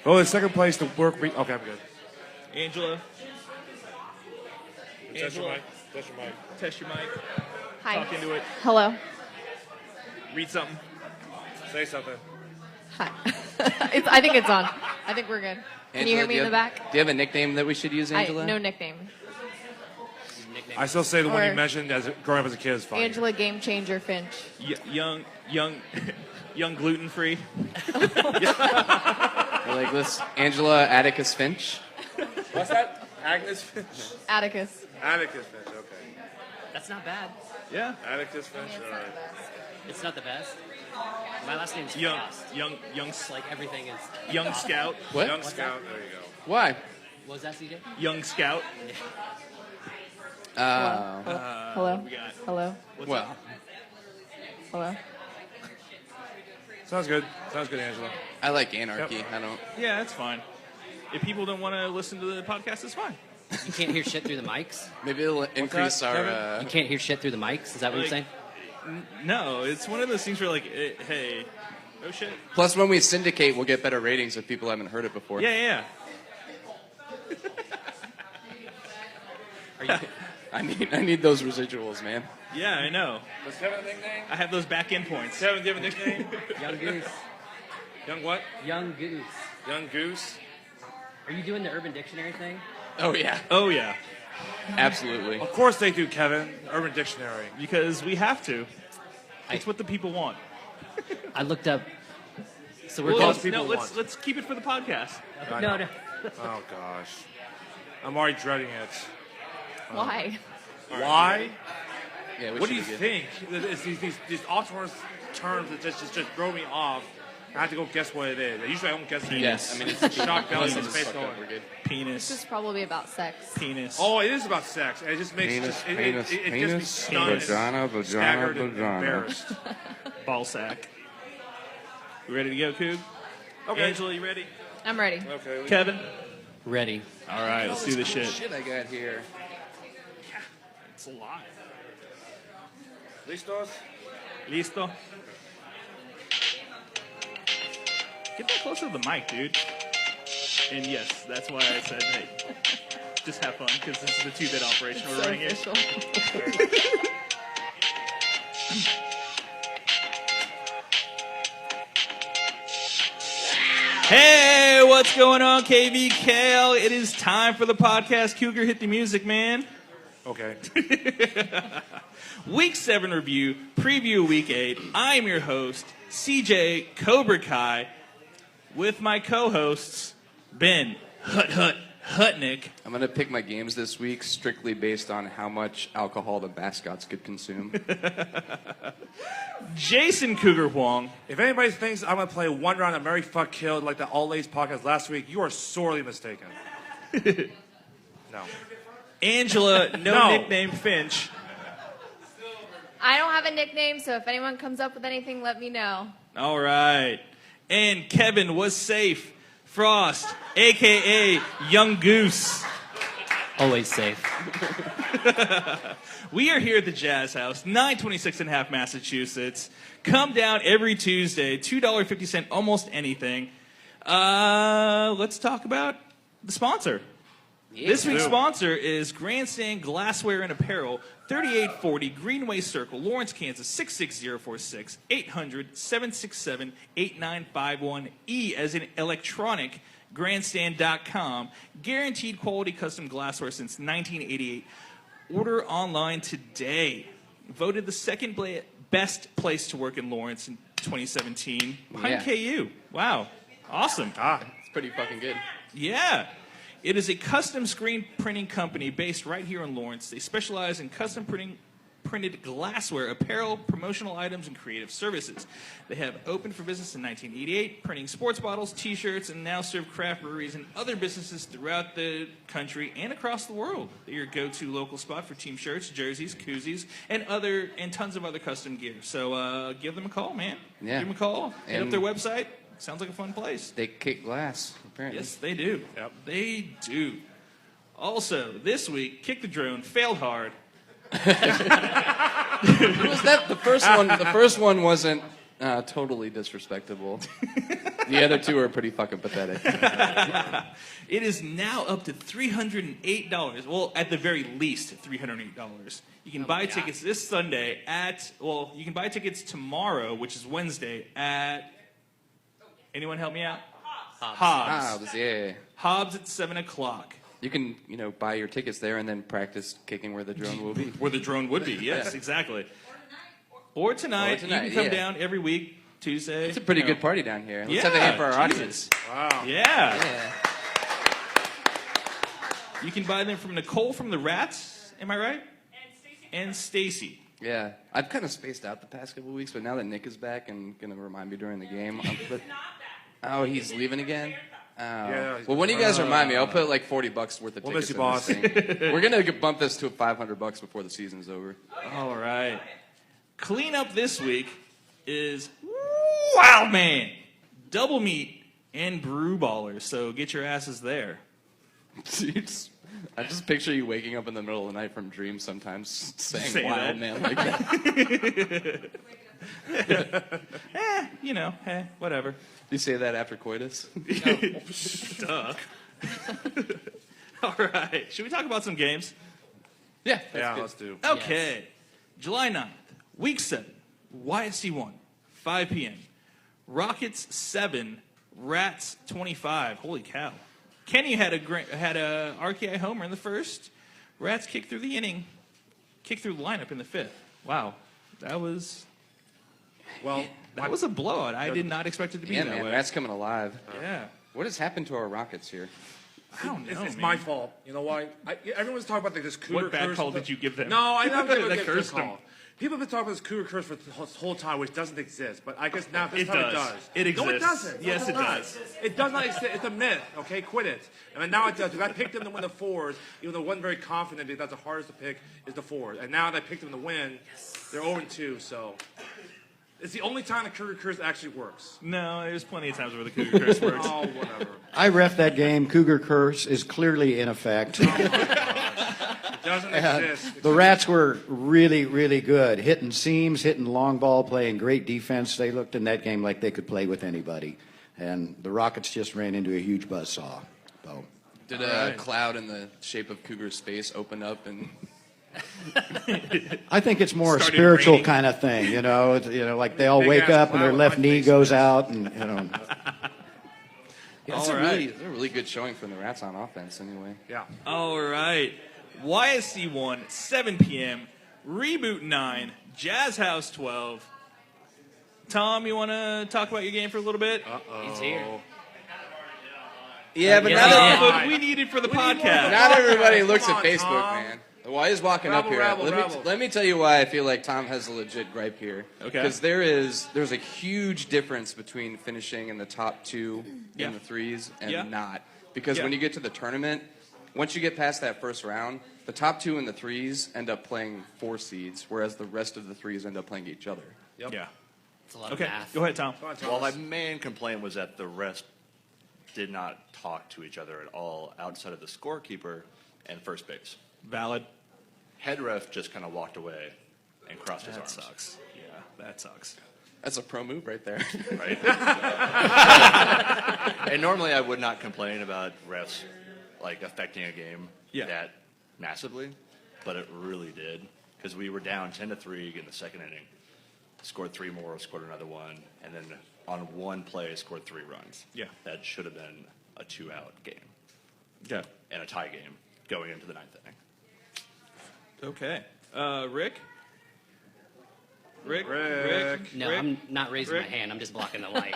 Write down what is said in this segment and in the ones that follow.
Oh, in second place, the work week. Okay, I'm good. Angela. Test your mic. Test your mic. Test your mic. Hi. Talk into it. Hello. Read something. Say something. Hi. I think it's on. I think we're good. Can you hear me in the back? Do you have a nickname that we should use, Angela? No nickname. I still say the one you mentioned as growing up as a kid is fine. Angela Game Changer Finch. Young gluten free. Like this, Angela Atticus Finch. What's that? Agnes Finch? Atticus. Atticus Finch, okay. That's not bad. Yeah. Atticus Finch, all right. It's not the best. My last name's Young like everything is. Young Scout. What? Young Scout, there you go. Why? What was that, CJ? Young Scout. Hello. We got. Hello. Well, Hello. Sounds good. Sounds good, Angela. I like anarchy. Yep. I don't. Yeah, that's fine. If people don't want to listen to the podcast, it's fine. You can't hear shit through the mics? Maybe it'll increase that, our. You can't hear shit through the mics? Is that what you're saying? No, it's one of those things where like, hey, oh shit. Plus, when we syndicate, we'll get better ratings if people haven't heard it before. Yeah. Are you, I need those residuals, man. Yeah, I know. Does Kevin have a nickname? I have those back end points. Kevin, do you have a nickname? Young Goose. Young what? Young Goose. Young Goose? Are you doing the Urban Dictionary thing? Oh yeah, Oh yeah, absolutely. Of course they do, Kevin. Urban Dictionary. because we have to. It's what the people want. I looked up. So we're Well, called. let's keep it for the podcast. No. Oh, gosh. I'm already dreading it. Why? Why? Yeah, we What do you should be good. think? It's these oxymoron terms that just throw me off. I have to go guess what it is. Usually I don't guess it. Yes, I mean it's Shock value in Unless it's space fucked up, going. we're good. Penis. This is probably about sex. Penis. Oh, it is about sex. It just makes it gets me stunned, vagina, staggered, and vagina. embarrassed. Ball sack. You ready to go, Coog? Okay. Angela, you ready? I'm ready. Okay. Kevin? Ready. All right, let's do this shit. Shit, I got here. It's a lot. Listos? Listo? Get that closer to the mic, dude. And yes, that's why I said, hey, just have fun, because this is a 2-bit operation. We're So running it. official. Hey, what's going on, KVKL? It is time for the podcast. Cougar, hit the music, man. Okay. Week 7 review, preview Week 8. I'm your host, CJ Cobra Kai, with my co-hosts, Ben Hutnick. I'm gonna pick my games this week strictly based on how much alcohol the mascots could consume. Jason Cougar Huang. If anybody thinks I'm going to play one round of Mary Fuck Killed like the All Lays podcast last week, you are sorely mistaken. No. Angela, no No. nickname Finch. I don't have a nickname, so if anyone comes up with anything, let me know. All right. And Kevin was safe. Frost, a.k.a. Young Goose. Always safe. We are here at the Jazz House, 926 and a half Massachusetts. Come down every Tuesday, $2.50, almost anything. Let's talk about the sponsor. This week's sponsor is Grandstand Glassware and Apparel, 3840 Greenway Circle, Lawrence, Kansas, 66046, 800-767-8951. E as in electronic, grandstand.com. Guaranteed quality custom glassware since 1988. Order online today. Voted the second best place to work in Lawrence in 2017 behind Yeah. KU. Wow. Awesome. It's pretty fucking good. Yeah. It is a custom screen printing company based right here in Lawrence. They specialize in custom printed glassware, apparel, promotional items, and creative services. They have opened for business in 1988, printing sports bottles, T-shirts, and now serve craft breweries and other businesses throughout the country and across the world. They're your go-to local spot for team shirts, jerseys, koozies, and tons of other custom gear. So give them a call, man. Yeah. Give them a call. Hit up And- their website. Sounds like a fun place. They kick glass, apparently. Yes, they do. Yep. They do. Also, this week, Kick the Drone failed hard. Who was that? The first one wasn't totally disrespectable. The other two are pretty fucking pathetic. It is now up to $308. Well, at the very least, $308. You can buy tickets this Sunday you can buy tickets tomorrow, which is Wednesday, at... Anyone help me out? Hobbs. Yeah. Hobbs at 7 o'clock. You can, buy your tickets there and then practice kicking where the drone will be. Where the drone would be, yes, exactly. Or tonight. You can come down every week, Tuesday. It's a pretty good party down here. Let's have a hand for our audience. Wow. Yeah. You can buy them from Nicole from the Rats, am I right? And Stacy. Yeah. I've kind of spaced out the past couple of weeks, but now that Nick is back and going to remind me during the game. Oh, he's leaving again? Oh. Yeah. Well, when you guys remind me, I'll put like $40 worth of We'll tickets miss you, boss. in this thing. We're going to bump this to $500 before the season's over. All right. Cleanup this week is Wild Man, Double Meat, and Brew Ballers. So get your asses there. I just picture you waking up in the middle of the night from dreams sometimes saying Say wild that. man like that. Whatever. You say that after coitus? Duh. All right. Should we talk about some games? Yeah. Let's do. Okay. July 9th, Week 7, YSC 1, 5 p.m. Rockets 7, Rats 25. Holy cow. Kenny had a RKI homer in the first. Rats kicked through the lineup in the fifth. Wow. That was a blowout. I did not expect it to be that man, way. Rats coming alive. Yeah. What has happened to our Rockets here? I don't know, It's man. my fault. You know why? Everyone's talking about this Cougar What bad curse. call did you give them? No, I never That gave a good cursed call. them. People have been talking about this Cougar curse for the whole time, which doesn't exist. But I guess now this It time does. it does. It exists. No, it doesn't. No, Yes, it's it not. does. It does not exist. It's a myth. Okay, quit it. I mean, now it does. Because I picked them to win the fours, even though I wasn't very confident because that's the hardest to pick is the fours. And now that I picked them to win, they're 0-2. So it's the only time the Cougar curse actually works. No, there's plenty of times where the Cougar curse works. Oh, whatever. I ref that game. Cougar curse is clearly in effect. It doesn't exist. The Rats were really, really good. Hitting seams, hitting long ball, playing great defense. They looked in that game like they could play with anybody. And the Rockets just ran into a huge buzzsaw. So. Did a cloud in the shape of Cougar's face open up and... I think it's more a Started spiritual raining. kind of thing, like they all Big wake ass up and their cloud left on my knee face. goes out, and It's All a right. really good showing from the Rats on offense anyway. Yeah. All right. YSC 1, 7 p.m. Reboot 9, Jazz House 12. Tom, you want to talk about your game for a little bit? He's here. Yeah, but Yes, not, he That's did. what we needed for the We need more podcast. not everybody Come looks on, at Facebook, Tom. man. While he's walking up here, Rabble. let me tell you why I feel like Tom has a legit gripe here. Okay. Because there's a huge difference between finishing in the top two Yeah. in the threes and Yeah. not. Because Yeah. when you get to the tournament, once you get past that first round, the top two in the threes end up playing 4 seeds, whereas the rest of the threes end up playing each other. Yep. Yeah. It's a lot Okay, of math. go ahead, Tom. Come on, Well, my Thomas. main complaint was that the rest did not talk to each other at all outside of the scorekeeper and first base. Valid. Head ref just kind of walked away and crossed his That arms. sucks. Yeah, that sucks. That's a pro move right there. Right? And normally I would not complain about refs like affecting a game that massively, but it really did because we were down 10-3 in the second inning, scored 3 more, scored another one, and then on one play scored 3 runs. Yeah. That should have been a 2-out game Yeah. and a tie game going into the 9th inning. Okay. Rick? Rick? No, Rick? I'm not raising Rick? my hand. I'm just blocking the light.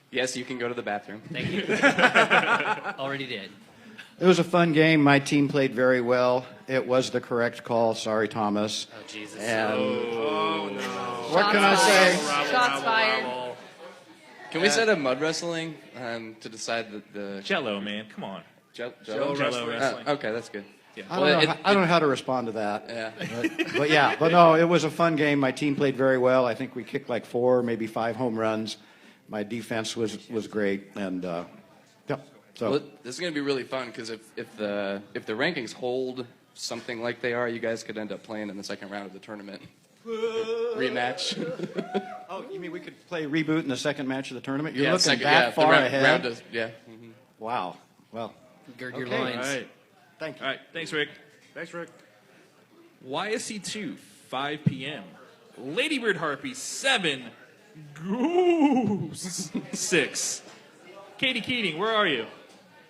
Yes, you can go to the bathroom. Thank you. Already did. it was a fun game. My team played very well. It was the correct call. Sorry, Thomas. Oh, Jesus. And Oh, no. what can I say? Shots fired. Can we set up mud wrestling to decide the Jello, man. Come on. Jello Jello wrestling. Okay, that's good. I don't know how to respond to that. Yeah. But no, it was a fun game. My team played very well. I think we kicked like 4, maybe 5 home runs. My defense was great, and yep. So Well, this is going to be really fun because if the rankings hold something like they are, you guys could end up playing in the second round of the tournament. Rematch. Oh, you mean we could play reboot in the second match of the tournament? You're Yeah, looking second, that far ahead? round of, yeah. Mhm. Wow. Well, Gird your Okay. loins. All right. thank you. All right. Thanks, Rick. Thanks, Rick. YSC 2, 5 p.m. Ladybird Harpies 7, Goose 6. Katie Keating, where are you?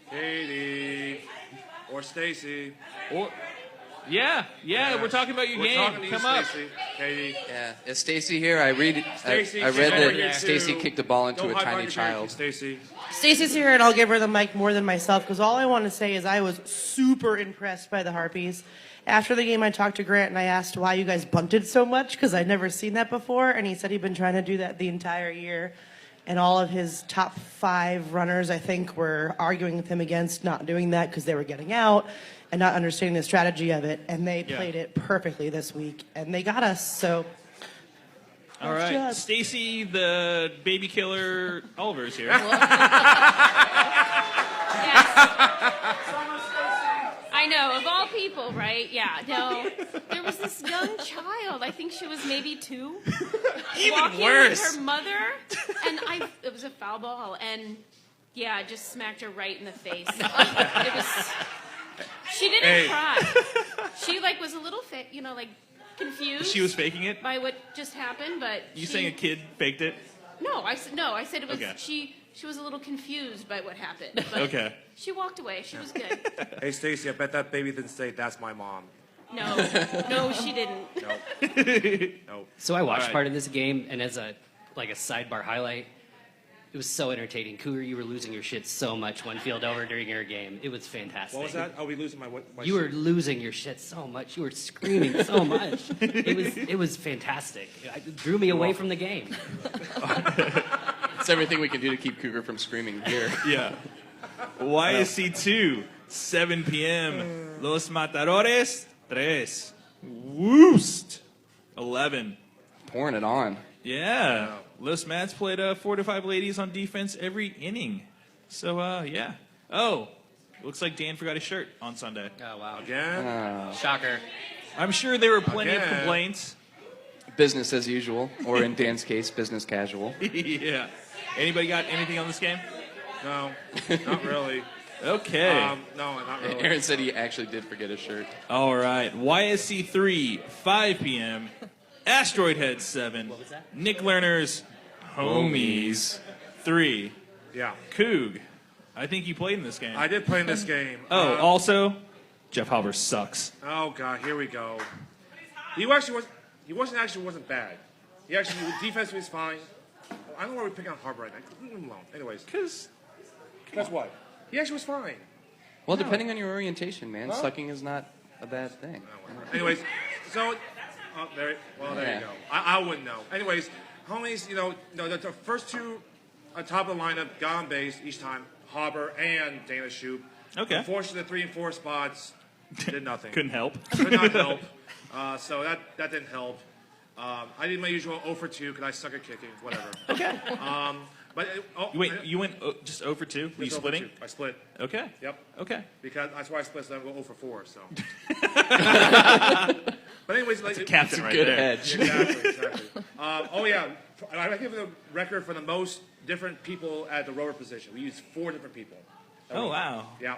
Katie. Or Stacy. Or, yeah, we're talking about your We're game. talking to you, Come up. Stacy. Katie. Yeah, is Stacy here? I Stacy, read she's over here that Stacy too. kicked the ball into Don't a hide tiny behind your child. Stacy. Stacy's here, and I'll give her the mic more than myself because all I want to say is I was super impressed by the Harpies. After the game, I talked to Grant and I asked why you guys bunted so much because I'd never seen that before, and he said he'd been trying to do that the entire year. And all of his top 5 runners, I think, were arguing with him against not doing that because they were getting out and not understanding the strategy of it. And they played it perfectly this week, and they got us. So, All nice right. job. Stacy, the baby killer Oliver's here. I know, of all people, right? Yeah, no. There was this young child, I think she was maybe 2. Walking worse. with her mother, and it was a foul ball, and yeah, I just smacked her right in the face. She didn't cry. She was a little, confused. She was faking it? by what just happened, but You saying a kid faked it? No, I said it was. Okay. She was a little confused by what happened. But Okay. She walked away. She was good. Hey, Stacy, I bet that baby didn't say, "That's my mom." No, she didn't. Nope. So I watched All right. part of this game, and as a sidebar highlight, it was so entertaining. Cougar, you were losing your shit so much one field over during your game. It was fantastic. What was that? Are we losing my You were losing your shit so much. You were screaming so much. It was fantastic. It drew me away from the game. It's everything we can do to keep Cougar from screaming here. Yeah. YSC 2, 7 p.m. Los Matadores 3. Woost 11. Pouring it on. Yeah. Los Mats played 4 to 5 ladies on defense every inning. So, yeah. Oh, looks like Dan forgot his shirt on Sunday. Oh, wow. Again? Shocker. I'm sure there were plenty of Again. complaints. Business as usual, or in Dan's case, business casual. Yeah. Anybody got anything on this game? No, not really. Okay. No, not really. Aaron said he actually did forget his shirt. All right. YSC 3, 5 p.m. Asteroid Head 7. What was that? Nick Lerner's Homies 3. Yeah, Coog. I think you played in this game. I did play in this game. Oh, also, Jeff Halber sucks. Oh God, here we go. He wasn't bad. He actually defense was fine. I don't know why we're picking on Harbor right now. Leave him alone. Anyways, Because guess what? He actually was fine. Well, depending on your orientation, man, sucking is not a bad thing. Anyways, so there you Yeah. go. I wouldn't know. Anyways, homies, the first 2 on top of the lineup got on base each time. Harbor and Dana Shoop. Okay. Unfortunately, the 3 and 4 spots did nothing. couldn't help. Could not help. So that didn't help. I did my usual 0 for 2 because I suck at kicking. Whatever. Okay. But You went just 0 for 2? Were you just 0 for splitting? 2. I split. Okay. Yep. Okay. Because that's why I split. So I go 0 for 4. So. But anyways, Captain right Good there. edge. Exactly. I give the record for the most different people at the rower position. We used 4 different people. Oh, wow. Yeah.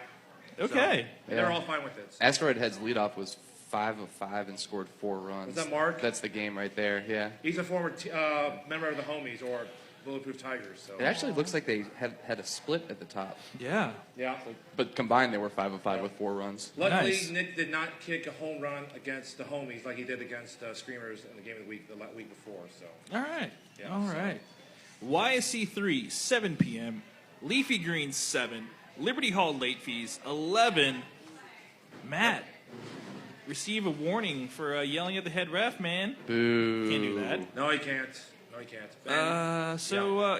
Okay. And they're all fine with it. Asteroid Head's leadoff was 5 of 5 and scored 4 runs. Was that Mark? That's the game right there, yeah. He's a former member of the Homies or Bulletproof Tigers. So. It actually looks like they had a split at the top. Yeah. Yeah. But combined, they were 5 of 5 with 4 runs. Luckily, Nice. Nick did not kick a home run against the Homies like he did against Screamers in the game of the week before. So. All right. Yeah, All so- right. YSC 3, 7 p.m. Leafy Green 7. Liberty Hall late fees 11. Matt, receive a warning for yelling at the head ref, man. Boo. Can't do that. No, he can't. Ben,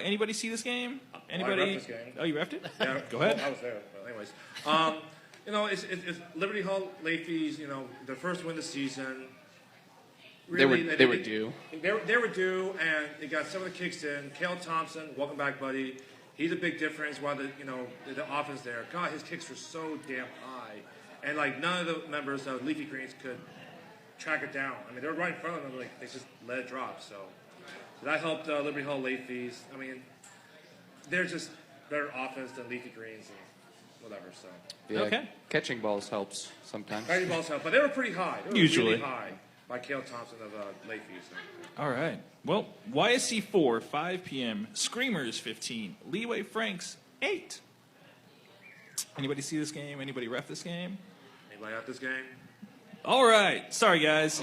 Anybody see this game? Anybody? I reffed this game. Oh, you reffed it? Yeah, Go ahead. well, I was there. But anyways, it's Liberty Hall late fees. Their first win of the season. They were due. They were due, and they got some of the kicks in. Cale Thompson, welcome back, buddy. He's a big difference. While the offense there, God, his kicks were so damn high, and none of the members of Leafy Greens could track it down. I mean, they were right in front of them, they just let it drop. So, That helped Liberty Hall late fees. I mean, they're just better offense than Leafy Greens and whatever. So Yeah, Okay. Catching balls helps sometimes. Batting balls help, but they were pretty high. They were Usually. really high by Cale Thompson of late fees. So. All right. Well, YSC 4, 5 p.m. Screamers 15. Leeway Franks 8. Anybody see this game? Anybody ref this game? Anybody at this game? All right. Sorry, guys.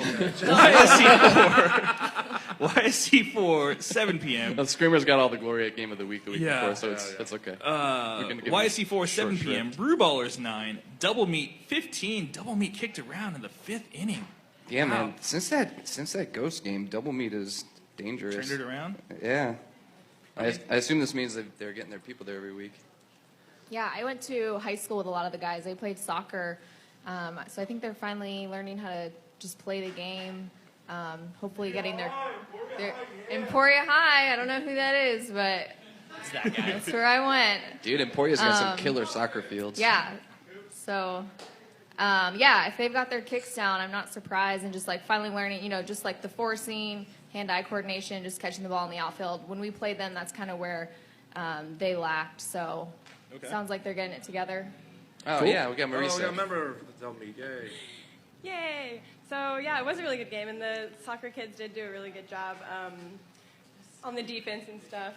YSC 4, 7 p.m. The Screamers got all the glory at Game of the Week Yeah. before, so it's okay. We're gonna give YSC 4, them 7 short p.m. shrift. Brew Ballers 9. Double Meat 15. Double Meat kicked around in the 5th inning. Yeah, Wow. man. Since that Ghost game, Double Meat is dangerous. Turned it around. Yeah. I assume this means that they're getting their people there every week. Yeah, I went to high school with a lot of the guys. They played soccer, so I think they're finally learning how to just play the game. Hopefully, getting their Emporia High. I don't know who that is, but It's that guy. that's where I went. Dude, Emporia's got some killer soccer fields. Yeah. So, yeah, if they've got their kicks down, I'm not surprised. And just like finally learning, just like the forcing, hand-eye coordination, just catching the ball in the outfield. When we played them, that's kind of where they lacked. So, sounds like they're getting it together. Oh, yeah, we got Marisa. Oh, yeah, remember Tell Me, yay. Yay! So yeah, it was a really good game, and the soccer kids did do a really good job on the defense and stuff.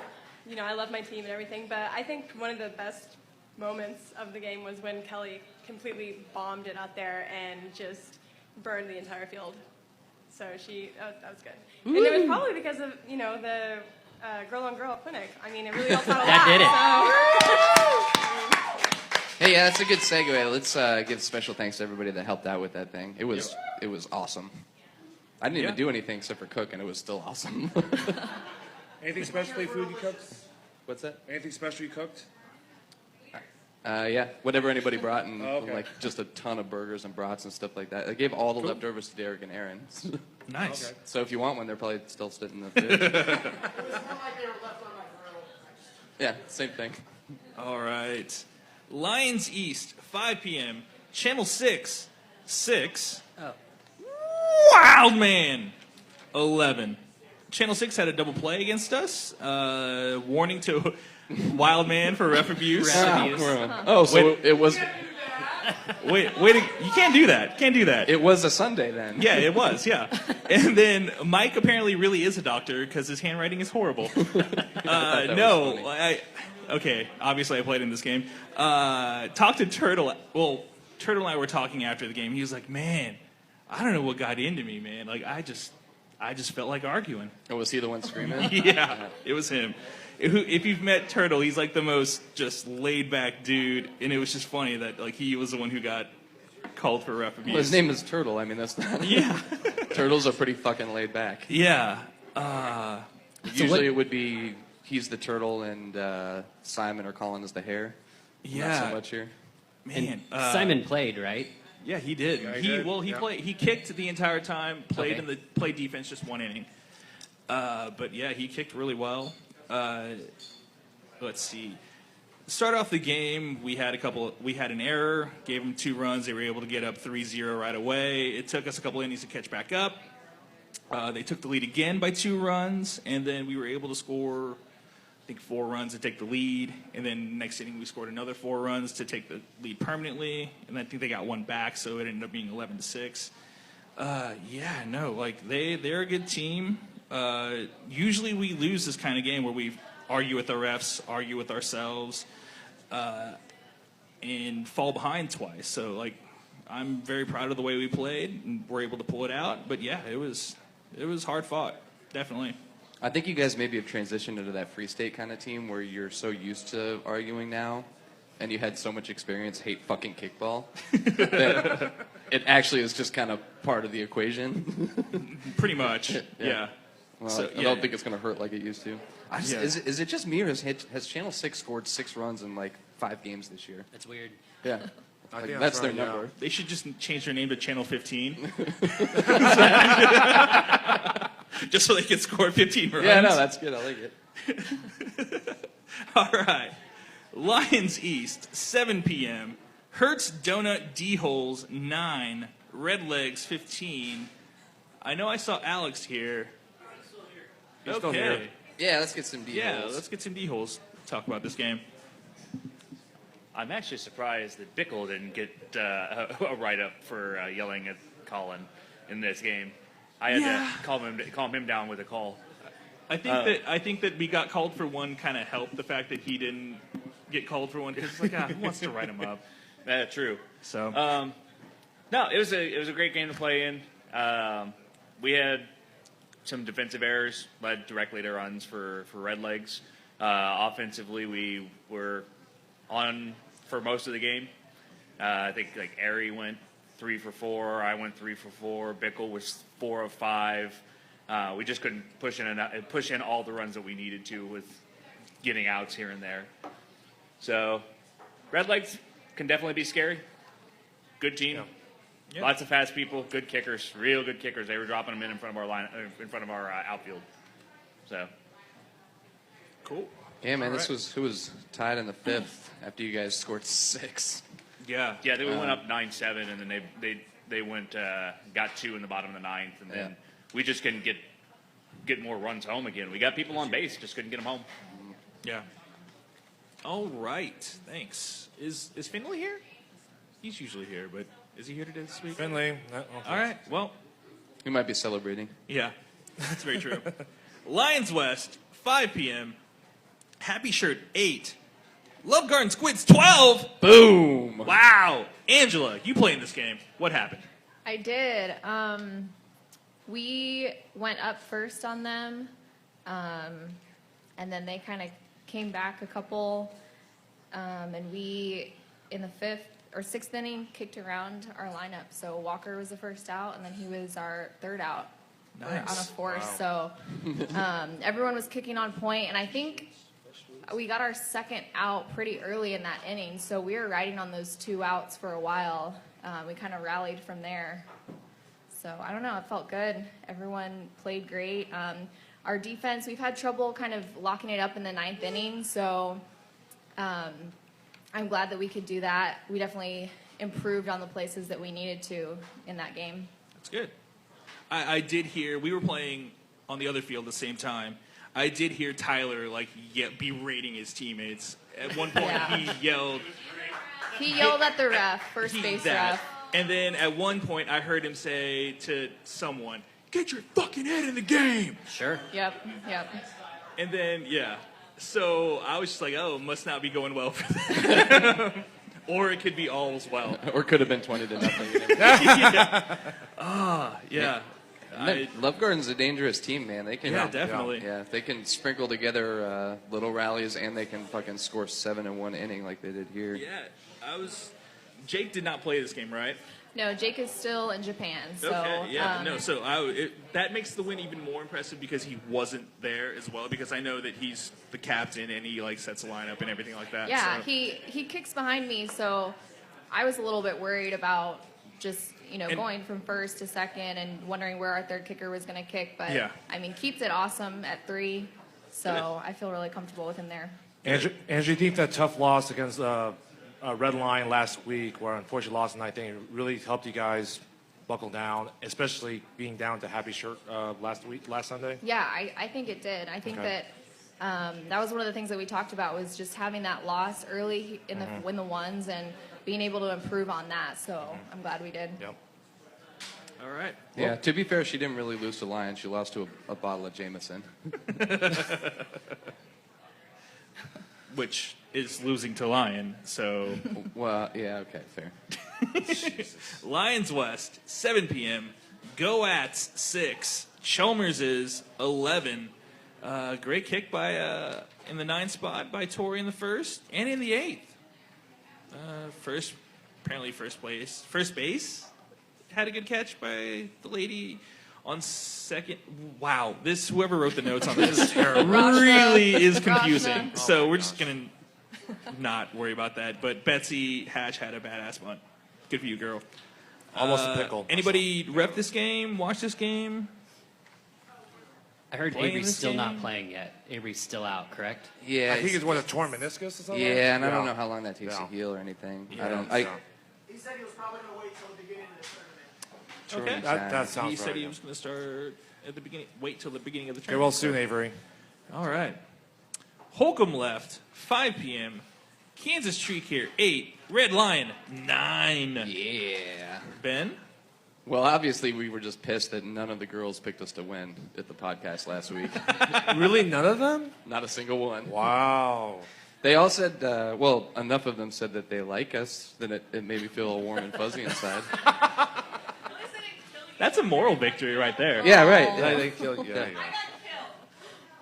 I love my team and everything, but I think one of the best moments of the game was when Kelly completely bombed it out there and just burned the entire field. So that was good. And it was probably because of the girl-on-girl clinic. I mean, it really helped out a lot. That did it. Hey, yeah, that's a good segue. Let's give special thanks to everybody that helped out with that thing. It was awesome. I didn't even do anything except for cook, and it was still awesome. Anything specially food you cooked? What's that? Anything special you cooked? Yeah, whatever anybody brought, and okay. like just a ton of burgers and brats and stuff like that. I gave all the leftovers to Derek and Aaron. Nice. Okay. So if you want one, they're probably still sitting in the fridge. Yeah, same thing. All right. Lions East, 5 p.m. Channel 6, 6. Oh. Wildman, 11. Channel 6 had a double play against us. Warning to Wildman for ref abuse. Ref abuse. Oh, so Wait. it was. Wait, you can't do that. Can't do that. It was a Sunday then. Yeah, it was, yeah. And then Mike apparently really is a doctor because his handwriting is horrible. Okay, obviously I played in this game. Talked to Turtle. Well, Turtle and I were talking after the game. He was like, man, I don't know what got into me, man. Like, I just felt like arguing. Oh, was he the one screaming? Yeah, it was him. If you've met Turtle, he's like the most just laid-back dude, and it was just funny that like he was the one who got called for ref abuse. Well, his name is Turtle. I mean, that's not. Yeah. Turtles are pretty fucking laid back. Yeah. Usually it would be he's the turtle and Simon or Colin is the hare. Yeah. Not so much here. Man, Simon played, right? Yeah, he did. Yeah, He played. He kicked the entire time. Played Okay. played defense just one inning. But yeah, he kicked really well. Let's see. Start off the game, we had an error. Gave them 2 runs. They were able to get up 3-0 right away. It took us a couple innings to catch back up. They took the lead again by 2 runs, and then we were able to score, I think, 4 runs to take the lead. And then next inning, we scored another 4 runs to take the lead permanently. And I think they got 1 back, so it ended up being 11-6. They're a good team. Usually we lose this kind of game where we argue with the refs, argue with ourselves, and fall behind twice. So, like, I'm very proud of the way we played, and we're able to pull it out. But yeah, it was hard fought, definitely. I think you guys maybe have transitioned into that Free State kind of team where you're so used to arguing now, and you had so much experience hate fucking kickball that it actually is just kind of part of the equation. Pretty much, yeah. Well, I don't think it's going to hurt like it used to. Yeah. Is it just me, or has Channel 6 scored 6 runs in like 5 games this year? That's weird. Yeah. I Like, think that's their right, yeah. number. They should just change their name to Channel 15. Just so they can score 15 runs. Yeah, no, that's good. I like it. All right. Lions East, 7 p.m. Hertz Donut D-Holes, 9. Red Legs, 15. I know I saw Alex here. He's still here. Yeah, let's get some D-holes. Yeah, let's get some D-holes. Talk about this game. I'm actually surprised that Bickle didn't get a write-up for yelling at Colin in this game. I had to calm him down with a call. I think that we got called for one kind of helped the fact that he didn't get called for one because it's like, who wants to write him up? True. So no, it was a great game to play in. We had some defensive errors led directly to runs for Red Legs. Offensively, we were on for most of the game. I think like Ari went 3 for 4. I went 3 for 4. Bickle was 4 of 5. We just couldn't push in all the runs that we needed to with getting outs here and there. So, Red Legs can definitely be scary. Good team, lots of fast people, good kickers, real good kickers. They were dropping them in front of our outfield. So, cool. Yeah, man, this was tied in the 5th after you guys scored 6. Yeah, they went up 9-7, and then they went got 2 in the bottom of the 9th, and then we just couldn't get more runs home again. We got people on base, just couldn't get them home. Yeah. All right, thanks. Is Finley here? He's usually here, but is he here today this week? Finley. All right, well. He might be celebrating. Yeah, that's very true. Lions West, 5 p.m. Happy Shirt, 8. Love Garden Squids, 12. Boom. Wow. Angela, you playing this game. What happened? I did. We went up first on them, and then they kind of came back a couple, and we, in the 5th or 6th inning, kicked around our lineup. So Walker was the first out, and then he was our 3rd out on a 4th. Wow. So everyone was kicking on point, and I think we got our 2nd out pretty early in that inning. So we were riding on those 2 outs for a while. We kind of rallied from there. So I don't know, it felt good. Everyone played great. Our defense, we've had trouble kind of locking it up in the 9th inning, so I'm glad that we could do that. We definitely improved on the places that we needed to in that game. That's good. I did hear, we were playing on the other field at the same time. I did hear Tyler berating his teammates. At one point, he yelled. He yelled at the ref, first base ref. And then at one point, I heard him say to someone, "Get your fucking head in the game." Sure. Yep. And then, so I was just like, oh, must not be going well for them. Or it could be all's well. Or could have been 20-0. Love Garden's a dangerous team, man. They can, definitely. Yeah, they can sprinkle together little rallies, and they can fucking score 7 in one inning like they did here. Yeah, Jake did not play this game, right? No, Jake is still in Japan. So, okay, that makes the win even more impressive because he wasn't there as well. Because I know that he's the captain and he sets the lineup and everything like that. Yeah, so. he kicks behind me, so I was a little bit worried about just going from 1st to 2nd and wondering where our 3rd kicker was going to kick. But I mean, keeps it awesome at 3, so I feel really comfortable with him there. Andrew, you think that tough loss against Red Line last week, where unfortunately lost, and I think it really helped you guys buckle down, especially being down to Happy Shirt last Sunday? Yeah, I think it did. I think that that was one of the things that we talked about was just having that loss early in the win the ones and being able to improve on that. So I'm glad we did. Yep. All right. Yeah, to be fair, she didn't really lose to Lions. She lost to a bottle of Jameson. Which is losing to Lion, so... Well, yeah, okay, fair. Lions West, 7 p.m. Goats, 6. Chalmers is 11. Great kick by in the 9th spot by Tori in the 1st and in the 8th. First base had a good catch by the lady on 2nd. Wow, whoever wrote the notes on this really is confusing. So we're just gonna not worry about that. But Betsy Hatch had a badass bunt. Good for you, girl. Almost a pickle. Anybody rep this game? Watch this game? I heard Avery's still not playing yet. Avery's still out, correct? Yeah, I think it's a torn meniscus or something. Yeah, and I don't know how long that takes to heal or anything. Yeah. He said he was probably going to wait till the beginning of the tournament. Okay. That sounds He said right. he was going to start at the beginning? Wait till the beginning of the Get tournament. well soon, Avery. All right. Holcomb left, 5 p.m. Kansas Tree Care, 8. Red Lion, 9. Yeah. Ben? Well, obviously, we were just pissed that none of the girls picked us to win at the podcast last week. Really? None of them? Not a single one. Wow. They all said, well, enough of them said that they like us, that it made me feel warm and fuzzy inside. That's a moral victory right there. Yeah, right. Yeah, they killed you.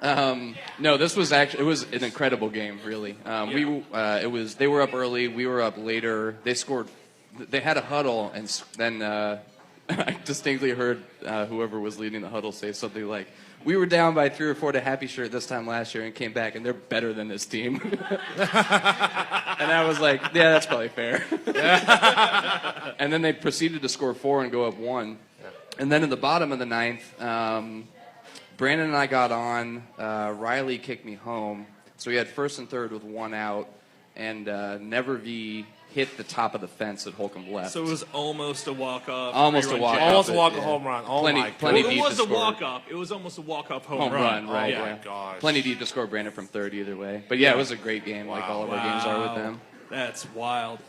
Yeah. No, this was actually, it was an incredible game, really. They were up early, we were up later. They scored, they had a huddle, and then I distinctly heard whoever was leading the huddle say something like, "We were down by 3 or 4 to Happy Shirt this time last year and came back, and they're better than this team." And I was like, yeah, that's probably fair. And then they proceeded to score 4 and go up 1. And then in the bottom of the 9th, Brandon and I got on. Riley kicked me home. So we had first and third with 1 out, and Never V hit the top of the fence at Holcomb left. So it was almost a walk-off. Almost a walk-off. Almost a walk-off home run. Oh, my God. It was a walk-off. It was almost a walk-off home run. Right, Oh, my yeah. gosh. Plenty deep to score Brandon from third either way. But yeah, it was a great game, like all of our games are with them. That's wild.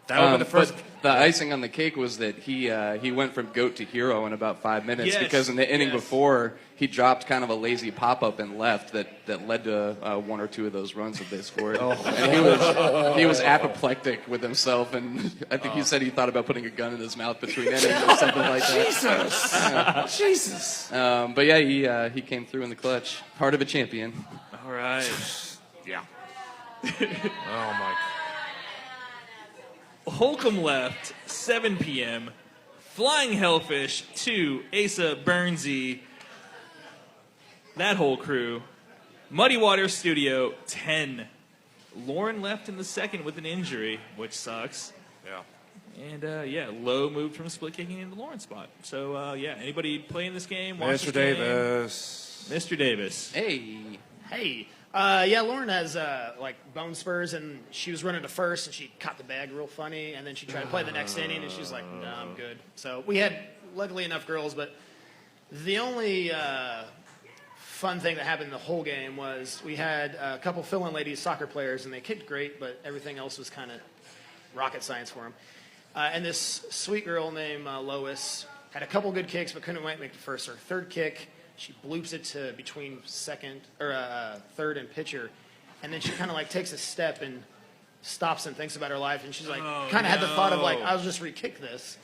That would be the first. But the icing on the cake was that he went from goat to hero in about 5 minutes, Yes, because in the inning yes. before he dropped kind of a lazy pop-up and left that led to 1 or 2 of those runs that they scored. And he was apoplectic with himself, and I think he said he thought about putting a gun in his mouth between innings or something like that. Jesus. But yeah, he came through in the clutch. Heart of a champion. All right. Yeah. Oh, my. Holcomb left, 7 p.m. Flying Hellfish, 2. Asa, Burnsy, that whole crew. Muddy Water Studio, 10. Lauren left in the second with an injury, which sucks. Yeah. And, Lowe moved from split kicking into Lauren's spot. So, anybody playing this game? Watch Mr. this game? Davis. Mr. Davis. Hey. Lauren has bone spurs, and she was running to first, and she caught the bag real funny, and then she tried to play the next inning, and she's like, "No, I'm good." So we had luckily enough girls, but the only fun thing that happened the whole game was we had a couple fill-in ladies, soccer players, and they kicked great, but everything else was kind of rocket science for them. And this sweet girl named Lois had a couple good kicks, but couldn't quite make the first. Her third kick, she bloops it to between third and pitcher, and then she kind of takes a step and stops and thinks about her life, and she's had the thought of I'll just re-kick this.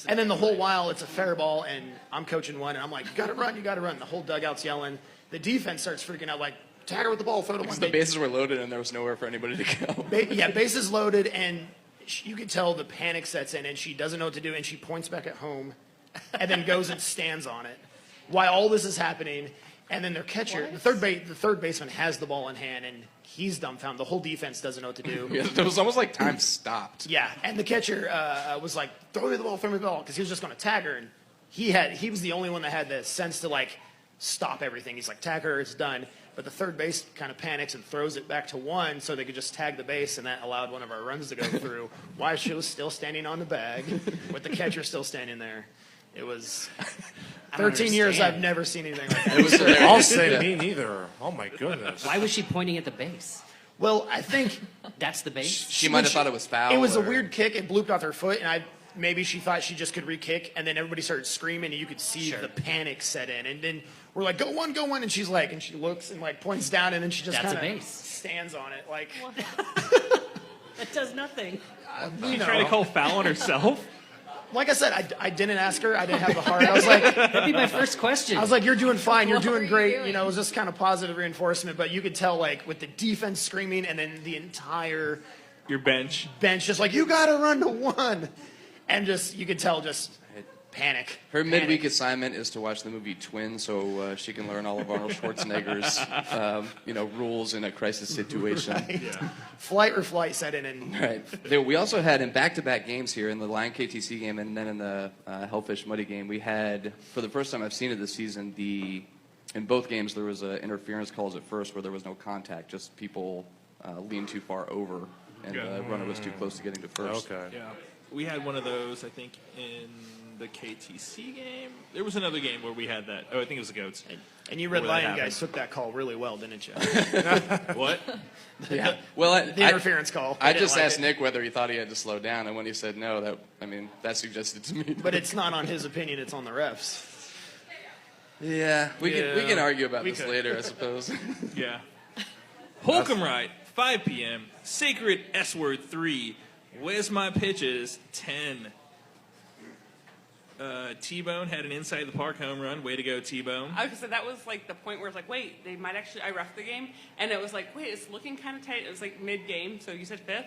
And then the whole while it's a fair ball, and I'm coaching one, and I'm like, you gotta run. The whole dugout's yelling. The defense starts freaking out, tag her with the ball, throw it to one. The bases were loaded and there was nowhere for anybody to go. Bases loaded, and you could tell the panic sets in, and she doesn't know what to do, and she points back at home, and then goes and stands on it while all this is happening. And then their catcher, the third baseman, has the ball in hand, and he's dumbfounded. The whole defense doesn't know what to do. Yeah, it was almost like time stopped. Yeah, and the catcher was like, throw me the ball, because he was just going to tag her, and he was the only one that had the sense to stop everything. He's like, tag her, it's done. But the third base kind of panics and throws it back to one so they could just tag the base, and that allowed one of our runs to go through while she was still standing on the bag with the catcher still standing there. It was 13 years I've never seen anything like that. It was hilarious. I'll say me neither. Oh, my goodness. Why was she pointing at the base? Well, I think That's the base? She might have thought it was foul. it was a weird kick. It blooped off her foot, and maybe she thought she just could re-kick, and then everybody started screaming, and you could see the panic set in. And then we're like, go one, and she's like, and she looks and points down, and then she just That's a kind of base. stands on it. That does nothing. She's trying to call foul on herself? Like I said, I didn't ask her. I didn't have the heart. I was like, That'd be my first question. I was like, you're doing fine. You're doing great. doing? It was just kind of positive reinforcement. But you could tell, with the defense screaming and then the entire Your bench. bench just you got to run to one. And you could tell panic. Her midweek assignment is to watch the movie Twin, so she can learn all of Arnold Schwarzenegger's, rules in a crisis situation. Right. Yeah. Flight or flight set in. And Right. We also had in back-to-back games here in the Lion KTC game and then in the Hellfish Muddy game, we had, for the first time I've seen it this season, in both games there was interference calls at first where there was no contact, just people leaned too far over and the runner was too close to getting to first. Okay. Yeah. We had one of those, I think, in the KTC game. There was another game where we had that. Oh, I think it was the Goats. And you Red Lion guys took that call really well, didn't you? What? Yeah. Well, the interference call. I just asked Nick whether he thought he had to slow down, and when he said no, that suggested to me. But it's not on his opinion; it's on the refs. Yeah, we can argue about this later, I suppose. Yeah. Holcomb Right, 5 p.m. Sacred S Word 3. Where's my pitches? 10. T-Bone had an inside the park home run. Way to go, T-Bone. I was gonna say that was like the point where it's like, wait, they might actually. I reffed the game, and it was like, wait, it's looking kind of tight. It was like mid-game, so you said fifth,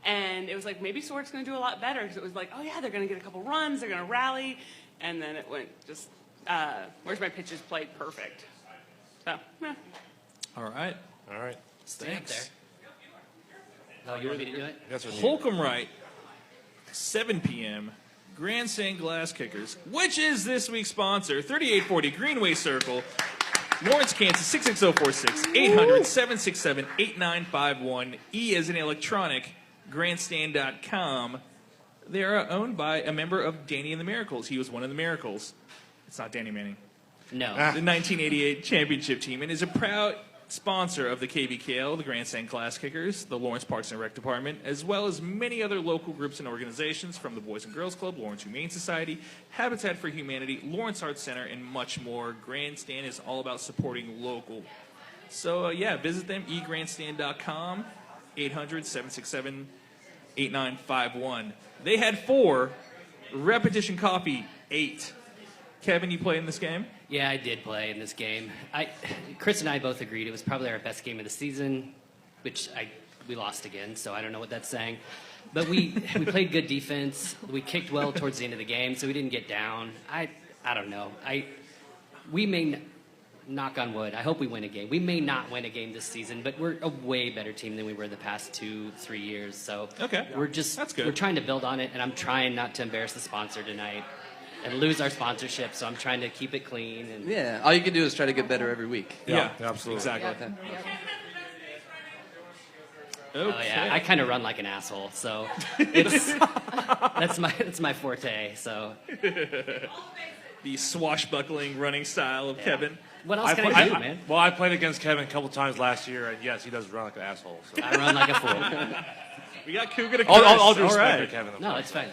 and it was like maybe Swart's going to do a lot better because it was like, oh yeah, they're going to get a couple runs, they're going to rally, and then it went just. Where's my pitches played perfect. So, yeah. All right. Stay up there. Oh, you want me to do it? That's what Holcomb Right, 7 p.m. Grandstand Glass Kickers, which is this week's sponsor, 3840 Greenway Circle, Lawrence, Kansas, 66046, 800-767-8951, E as in electronic, grandstand.com. They are owned by a member of Danny and the Miracles. He was one of the Miracles. It's not Danny Manning. No. The 1988 championship team, and is a proud sponsor of the KBKL, the Grandstand Glass Kickers, the Lawrence Parks and Rec Department, as well as many other local groups and organizations from the Boys and Girls Club, Lawrence Humane Society, Habitat for Humanity, Lawrence Arts Center, and much more. Grandstand is all about supporting local. So, visit them, egrandstand.com, 800-767-8951. They had 4, Repetition Coffee, 8. Kevin, you play in this game? Yeah, I did play in this game. Chris and I both agreed it was probably our best game of the season, which we lost again, so I don't know what that's saying. But we played good defense. We kicked well towards the end of the game, so we didn't get down. I don't know. We may, knock on wood, I hope we win a game. We may not win a game this season, but we're a way better team than we were the past 2-3 years. So that's good. We're trying to build on it, and I'm trying not to embarrass the sponsor tonight and lose our sponsorship, so I'm trying to keep it clean. And Yeah, all you can do is try to get better every week. Yeah, absolutely. Exactly. Oh yeah, I kind of run like an asshole, so that's my forte. So the swashbuckling running style of Kevin. What else can I do, man? Well, I played against Kevin a couple times last year, and yes, he does run like an asshole. So. I run like a fool. We got Cougar to all due respect to Kevin. No, it's fine.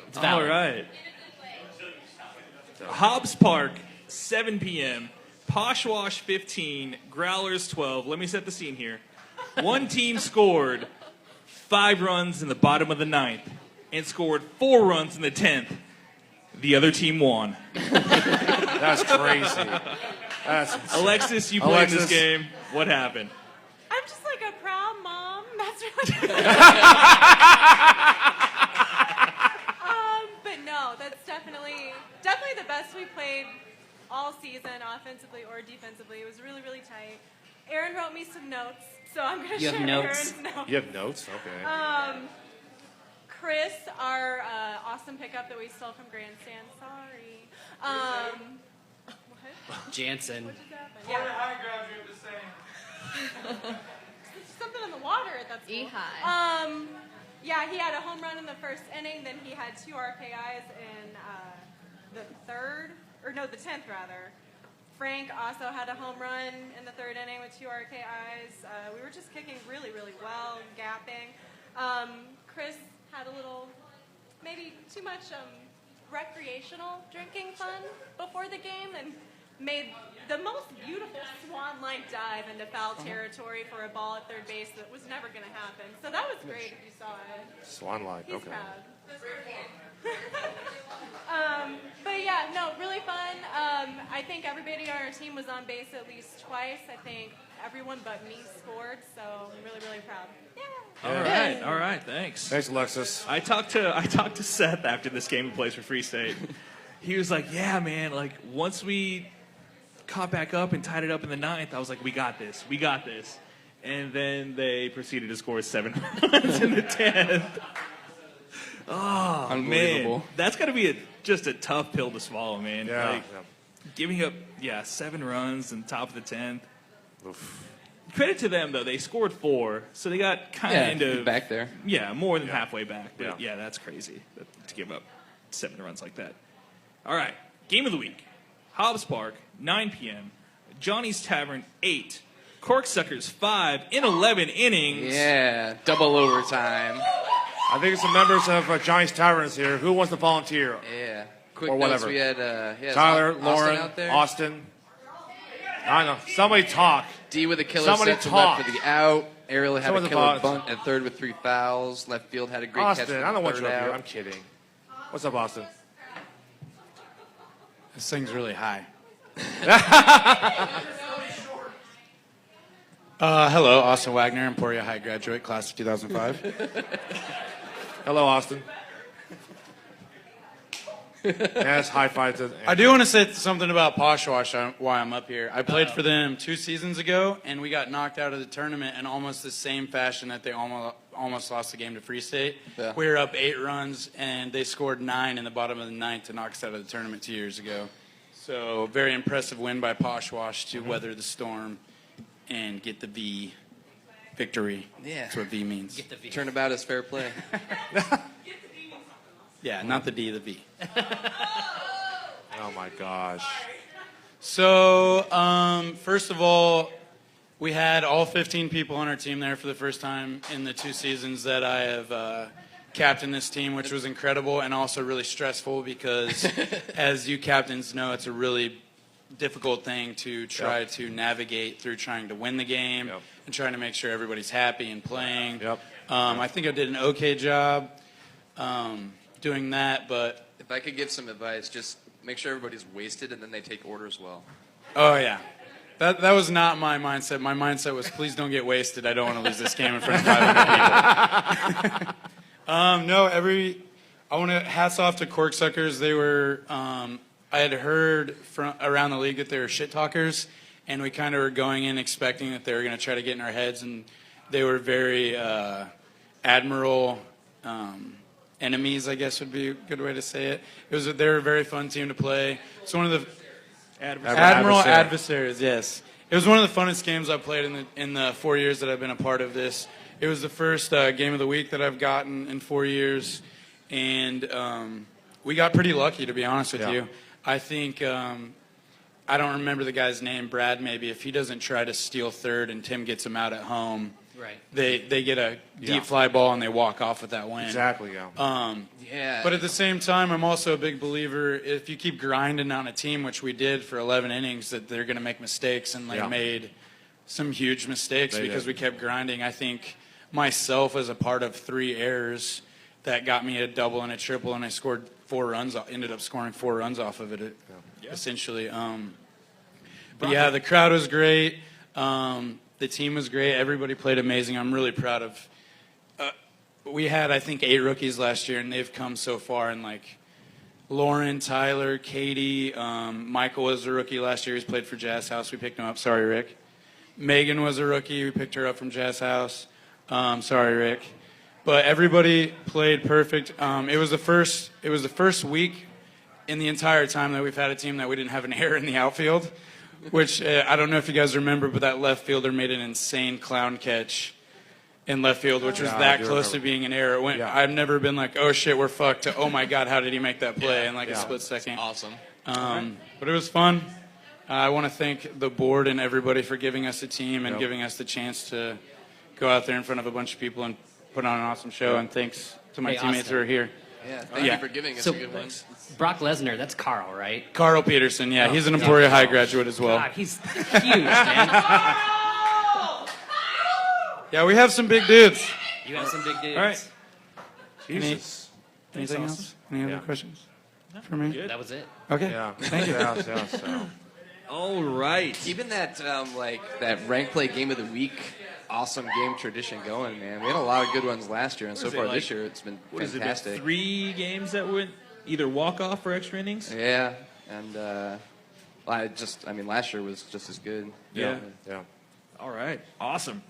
It's valid. All right. Hobbs Park, 7 p.m. Poshwash 15, Growlers 12. Let me set the scene here. One team scored 5 runs in the bottom of the 9th and scored 4 runs in the 10th. The other team won. That's crazy. That's insane. Alexis, you played in this game. What happened? I'm just like a proud mom. That's really but no, that's definitely the best we played all season, offensively or defensively. It was really, really tight. Aaron wrote me some notes, so I'm going to share Aaron's notes. You have notes? Okay. Chris, our awesome pickup that we stole from Grandstand. Sorry. What? Jansen. What just happened? Yeah. There's something in the water at that school. Yeah, he had a home run in the first inning, then he had 2 RKIs in the 10th rather. Frank also had a home run in the 3rd inning with 2 RKIs. We were just kicking really, really well, gapping. Chris had a little, maybe too much recreational drinking fun before the game and made the most beautiful swan line dive into foul territory for a ball at third base that was never going to happen. So that was great if you saw it. Swan line, He's okay. proud. But yeah, no, really fun. I think everybody on our team was on base at least twice. I think everyone but me scored, so I'm really, really proud. Yeah. All right, thanks. Thanks, Alexis. I talked to Seth after this game he plays for Free State. He was like, yeah, man, like once we caught back up and tied it up in the 9th, I was like, we got this. And then they proceeded to score 7 runs in the 10th. Oh, Unbelievable. man. That's got to be just a tough pill to swallow, man. Yeah. Like, giving up, 7 runs in the top of the 10th. Oof. Credit to them, though. They scored 4, so they got kind of back there. Yeah, more than halfway back. But yeah, that's crazy to give up 7 runs like that. All right. Game of the week. Hobbs Park, 9 p.m. Johnny's Tavern, 8. Corksuckers, 5 in 11 innings. Yeah, double overtime. I think some members of Johnny's Taverns here. Who wants to volunteer? Yeah. Quick or notes, whatever. we had Tyler, Austin Lauren, out there. Austin. I know. Somebody talk. D with a killer Somebody set to talk. left for the out. Ariel had Someone's a killer about- bunt at third with 3 fouls. Left field had a great Austin, catch for I don't the want you third up here. out. I'm kidding. What's up, Austin? This thing's really high. Hello, Austin Wagner, Emporia High graduate, class of 2005. Hello, Austin. Yes, high five to. I do want to say something about Poshwash why I'm up here. I played for them 2 seasons ago, and we got knocked out of the tournament in almost the same fashion that they almost lost the game to Free State. Yeah. We were up 8 runs, and they scored 9 in the bottom of the 9th to knock us out of the tournament 2 years ago. So very impressive win by Poshwash to weather the storm and get the V victory. Yeah. That's what V means. Get the V. Turnabout is fair play. Yeah, not the D, the V. Oh my gosh. So, first of all, we had all 15 people on our team there for the first time in the 2 seasons that I have captained this team, which was incredible and also really stressful because, as you captains know, it's a really difficult thing to try to navigate through trying to win the game and trying to make sure everybody's happy and playing. I think I did an okay job doing that, but If I could give some advice, just make sure everybody's wasted and then they take orders well. oh yeah. That was not my mindset. My mindset was, please don't get wasted. I don't want to lose this game in front of 500 people. I want to hats off to Corksuckers. They were, I had heard from around the league that they were shit talkers, and we kind of were going in expecting that they were going to try to get in our heads, and they were very admiral enemies, I guess would be a good way to say it. They were a very fun team to play. It's one of the Admiral Adversaries, yes. It was one of the funnest games I've played in the 4 years that I've been a part of this. It was the first game of the week that I've gotten in 4 years, and we got pretty lucky, to be honest with you. I think I don't remember the guy's name, Brad maybe. If he doesn't try to steal third and Tim gets him out at home, Right. they get a deep fly ball and they walk off with that win. Exactly, Yeah. But at the same time, I'm also a big believer if you keep grinding on a team, which we did for 11 innings, that they're going to make mistakes, and they made some huge mistakes because we kept grinding. I think myself as a part of 3 errors that got me a double and a triple, and I scored 4 runs. Ended up scoring 4 runs off of it, essentially. But yeah, the crowd was great. The team was great. Everybody played amazing. I'm really proud of. We had, I think, 8 rookies last year, and they've come so far. And like Lauren, Tyler, Katie, Michael was a rookie last year. He's played for Jazz House. We picked him up. Sorry, Rick. Megan was a rookie. We picked her up from Jazz House. Sorry, Rick. But everybody played perfect. It was the first week in the entire time that we've had a team that we didn't have an error in the outfield, which I don't know if you guys remember, but that left fielder made an insane clown catch in left field, which was that close to being an error. I've never been like, oh shit, we're fucked, to, oh my god, how did he make that play in like a split second. That's awesome. But it was fun. I want to thank the board and everybody for giving us a team and giving us the chance to go out there in front of a bunch of people and put on an awesome show. And thanks to my teammates Austin. who are here. Yeah, thank you for giving us a good one. Brock Lesnar, that's Carl, right? Carl Peterson, he's an Emporia High graduate as well. God, he's huge, man. Yeah, we have some big dudes. You have some big dudes. All right. Jesus. Anything else? Any other questions for me? That was it. Okay. Yeah. Thank you. All right. Keeping that that rank play game of the week, awesome game tradition going, man. We had a lot of good ones last year, and so far this year it's been fantastic. 3 games that went either walk off or extra innings? Yeah, and last year was just as good. Yeah. All right. Awesome.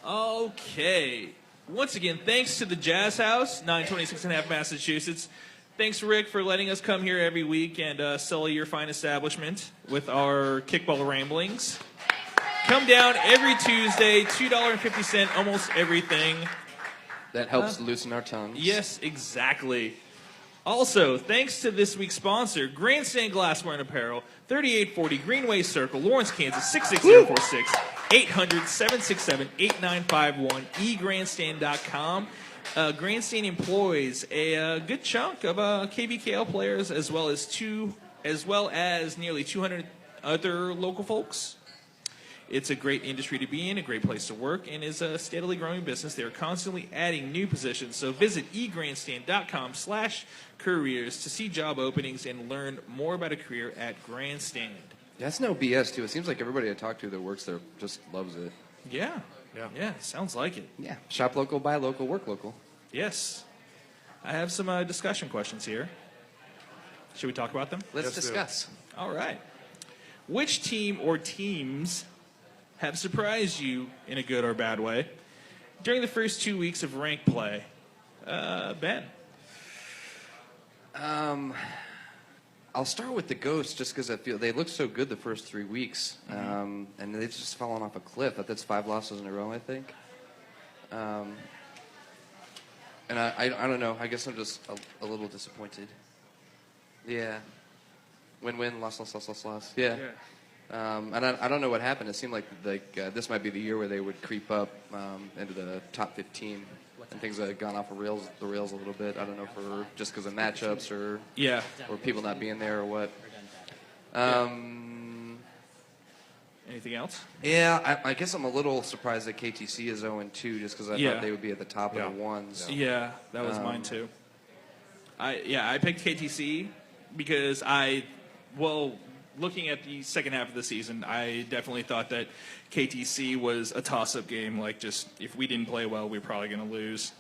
Okay. Once again, thanks to the Jazz House, 926 and a half Massachusetts. Thanks, Rick, for letting us come here every week and sully your fine establishment with our kickball ramblings. Come down every Tuesday, $2.50, almost everything. That helps loosen our tongues. Yes, exactly. Also, thanks to this week's sponsor, Grandstand Glassware and Apparel, 3840 Greenway Circle, Lawrence, Kansas, 66046, 800-767-8951, egrandstand.com. Grandstand employs a good chunk of KBKL players, as well as nearly 200 other local folks. It's a great industry to be in, a great place to work, and is a steadily growing business. They're constantly adding new positions, so visit egrandstand.com/careers to see job openings and learn more about a career at Grandstand. That's no BS, too. It seems like everybody I talk to that works there just loves it. Yeah. Sounds like it. Yeah. Shop local, buy local, work local. Yes. I have some discussion questions here. Should we talk about them? Let's discuss. All right. Which team or teams have surprised you in a good or bad way during the first 2 weeks of ranked play? Ben. I'll start with the Ghosts just because I feel they looked so good the first 3 weeks, and they've just fallen off a cliff. That's 5 losses in a row, I think. And I don't know. I guess I'm just a little disappointed. Yeah. Win-win, loss. Yeah. And I don't know what happened. It seemed like this might be the year where they would creep up into the top 15. And things that had gone off the rails a little bit. I don't know for just because of matchups or people not being there or what. Anything else? Yeah, I guess I'm a little surprised that KTC is 0-2 just because I thought they would be at the top of the ones. Yeah, that was mine too. I picked KTC because looking at the second half of the season, I definitely thought that KTC was a toss-up game. Like, just if we didn't play well, we were probably going to lose.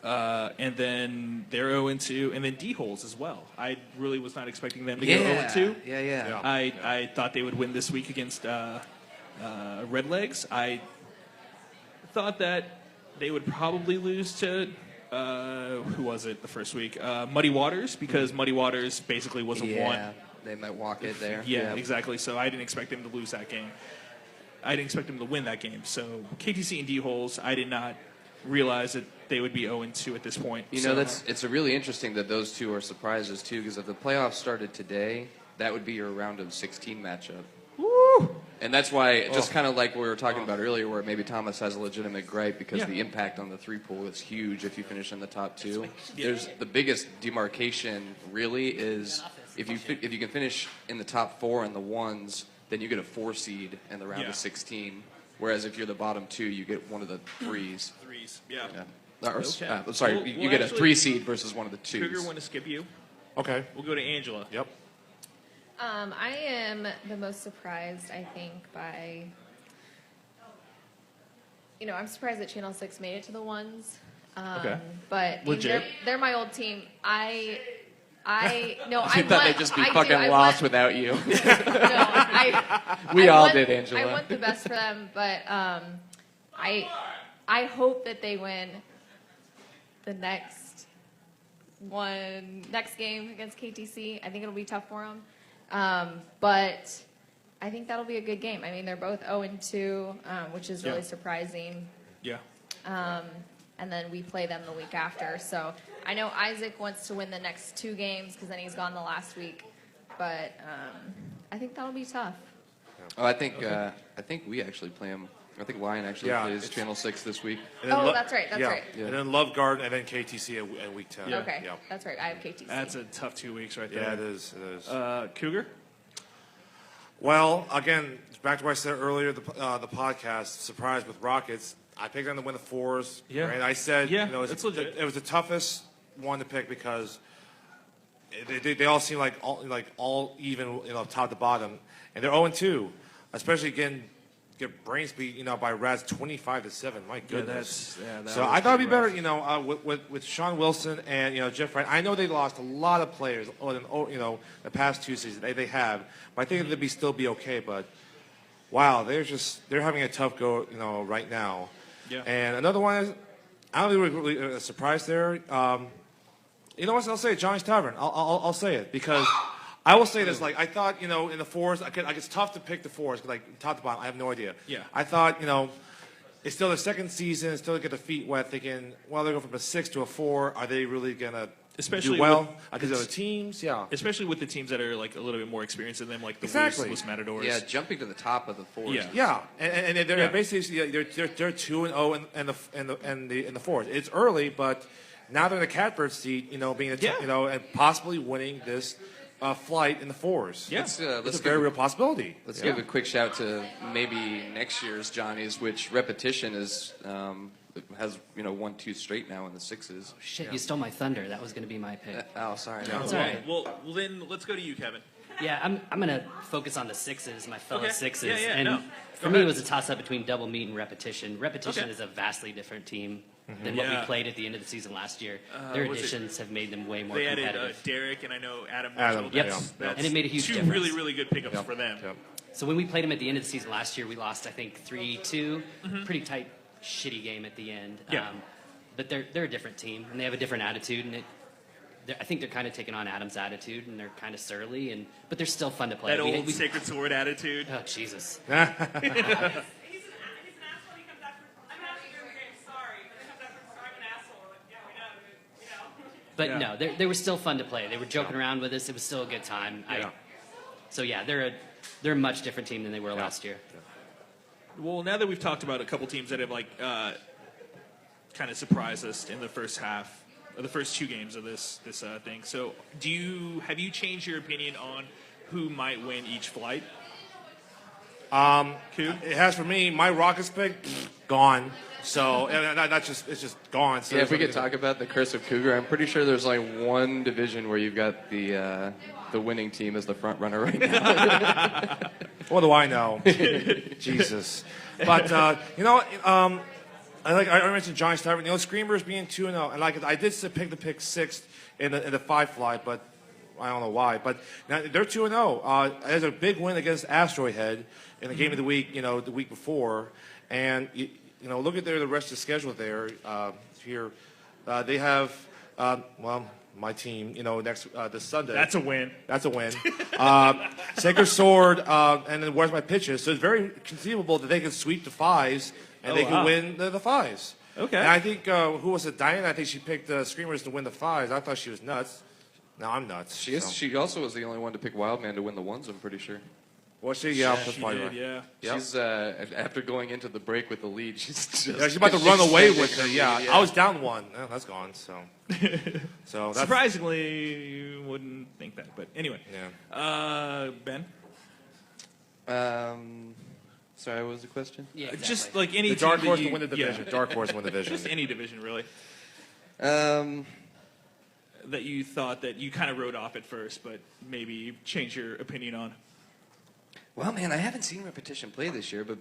And then they're 0-2, and then D-Holes as well. I really was not expecting them to go 0-2. Yeah. I thought they would win this week against Redlegs. I thought that they would probably lose to who was it the first week? Muddy Waters, because Muddy Waters basically was a one. They might walk it there. Yeah, exactly. So I didn't expect them to lose that game. I didn't expect them to win that game. So KTC and D-Holes, I did not realize that they would be 0-2 at this point. It's really interesting that those two are surprises, too, because if the playoffs started today, that would be your round of 16 matchup. Woo! And that's why, just kind of like we were talking about earlier, where maybe Thomas has a legitimate gripe because the impact on the three pool is huge if you finish in the top two. There's the biggest demarcation really is if you can finish in the top 4 in the ones, then you get a 4 seed in the round of 16. Whereas if you're the bottom 2, you get one of the 3s. Sorry, you get a 3 seed versus one of the 2s. Cougar, want to skip you? Okay. We'll go to Angela. Yep. I am the most surprised, I think, by, I'm surprised that Channel 6 made it to the ones. But they're my old team. I thought they'd just be fucking lost without you. We all did, Angela. I want the best for them, but I hope that they win the next game against KTC. I think it'll be tough for them. But I think that'll be a good game. I mean, they're both 0-2, which is really surprising. Yeah. And then we play them the week after. So I know Isaac wants to win the next 2 games because then he's gone the last week. But I think that'll be tough. Oh, I think we actually play them. I think Lion actually plays Channel 6 this week. That's right. That's right. And then Love Garden and then KTC at week 10. Okay. That's right. I have KTC. That's a tough 2 weeks right there. Yeah, it is. Cougar? Well, again, back to what I said earlier, the podcast, surprised with Rockets. I picked them to win the 4s. Yeah. Right? I said, that's legit. It was the toughest one to pick because they all seem like all even, top to bottom, and they're 0-2, especially get brains beat, by Reds 25-7. My goodness. So I thought it'd be better, with Sean Wilson and Jeff Wright. I know they lost a lot of players, the past 2 seasons. They have, but I think they'd still be okay. But wow, they're having a tough go, right now. Yeah. And another one is, I don't think we're really surprised there. You know what? I'll say it, Johnny's Tavern. I'll say it because I will say this. Like I thought, in the 4s, it's tough to pick the 4s. Like top to bottom, I have no idea. Yeah. I thought, it's still their second season, still get their feet wet. Thinking, well, they go from a 6 to a 4. Are they really gonna Especially do well with- against other teams. Yeah. Especially with the teams that are like a little bit more experienced than them, like the Exactly. Los Matadors. Yeah, jumping to the top of the fours. Yeah. Yeah, and they're Yeah. basically they're 2-0 in the fourth. It's early, but now they're in the catbird seat. Being and possibly winning this flight in the fours. Yeah. it's Let's a very give- real possibility. Let's Yeah. give a quick shout to maybe next year's Johnny's, which repetition is has 1-2 straight now in the sixes. Shit, you stole my thunder. That was going to be my pick. Oh, sorry. It's No. all right. Well, then let's go to you, Kevin. Yeah, I'm going to focus on the sixes, my fellow Okay. sixes. Yeah, yeah, and no. for Go me, it ahead. was a toss-up between double meet and repetition. Repetition Okay. is a vastly different team than what Yeah. we played at the end of the season last year. Their was it- additions have made them way more They added competitive. Derek and I know Adam. Adam, Mitchell. yep. That's And it made a huge two difference. really, really good pickups for them. So when we played them at the end of the season last year, we lost, I think, 3-2. Mhm. Pretty tight, shitty game at the end. Yeah. But they're a different team, and they have a different attitude, and I think they're kind of taking on Adam's attitude, and they're kind of surly, but they're still fun to play. That old sacred sword attitude. Oh, Jesus. But Yeah. no, they were still fun to play. They were joking around with us. It was still a good time. So yeah, they're a much different team than they were last year. Well, now that we've talked about a couple teams that have kind of surprised us in the first half, or the first two games of this thing. So, have you changed your opinion on who might win each flight? It has for me. My Rockets pick gone. So and it's just gone. So Yeah, if we could talk about the curse of Cougar, I'm pretty sure there's like one division where you've got the winning team as the front runner right now. What do I know? Jesus. But I mentioned Johnny Starvin. Screamers being 2-0, and I did pick sixth in the 5 fly, but I don't know why. But now they're 2-0. There's a big win against Asteroid Head in the game of the week. The week before, and look at the rest of the schedule there. Here, they have my team, next this Sunday. That's a win. That's a win. Sacred Sword, and then Where's My Pitches? So it's very conceivable that they can sweep the 5s and they can win the 5s. Okay. And I think, who was it? Diana, I think she picked Screamers to win the 5s. I thought she was nuts. No, I'm nuts. She also was the only one to pick Wildman to win the ones, I'm pretty sure. Was she? Yeah, that's she probably did, right. yeah. Yep. She's after going into the break with the lead, she's about to run away with her it. Yeah, I was down 1. Oh, that's gone. So that's, Surprisingly, you wouldn't think that, but anyway. Yeah. Ben. Sorry, what was the question? Yeah, exactly. Just like any The dark team horse that to win the division. Yeah. Dark horse to win the division. Just any division, really. That you thought that you kind of wrote off at first, but maybe changed your opinion on. Well, man, I haven't seen Repetition play this year, but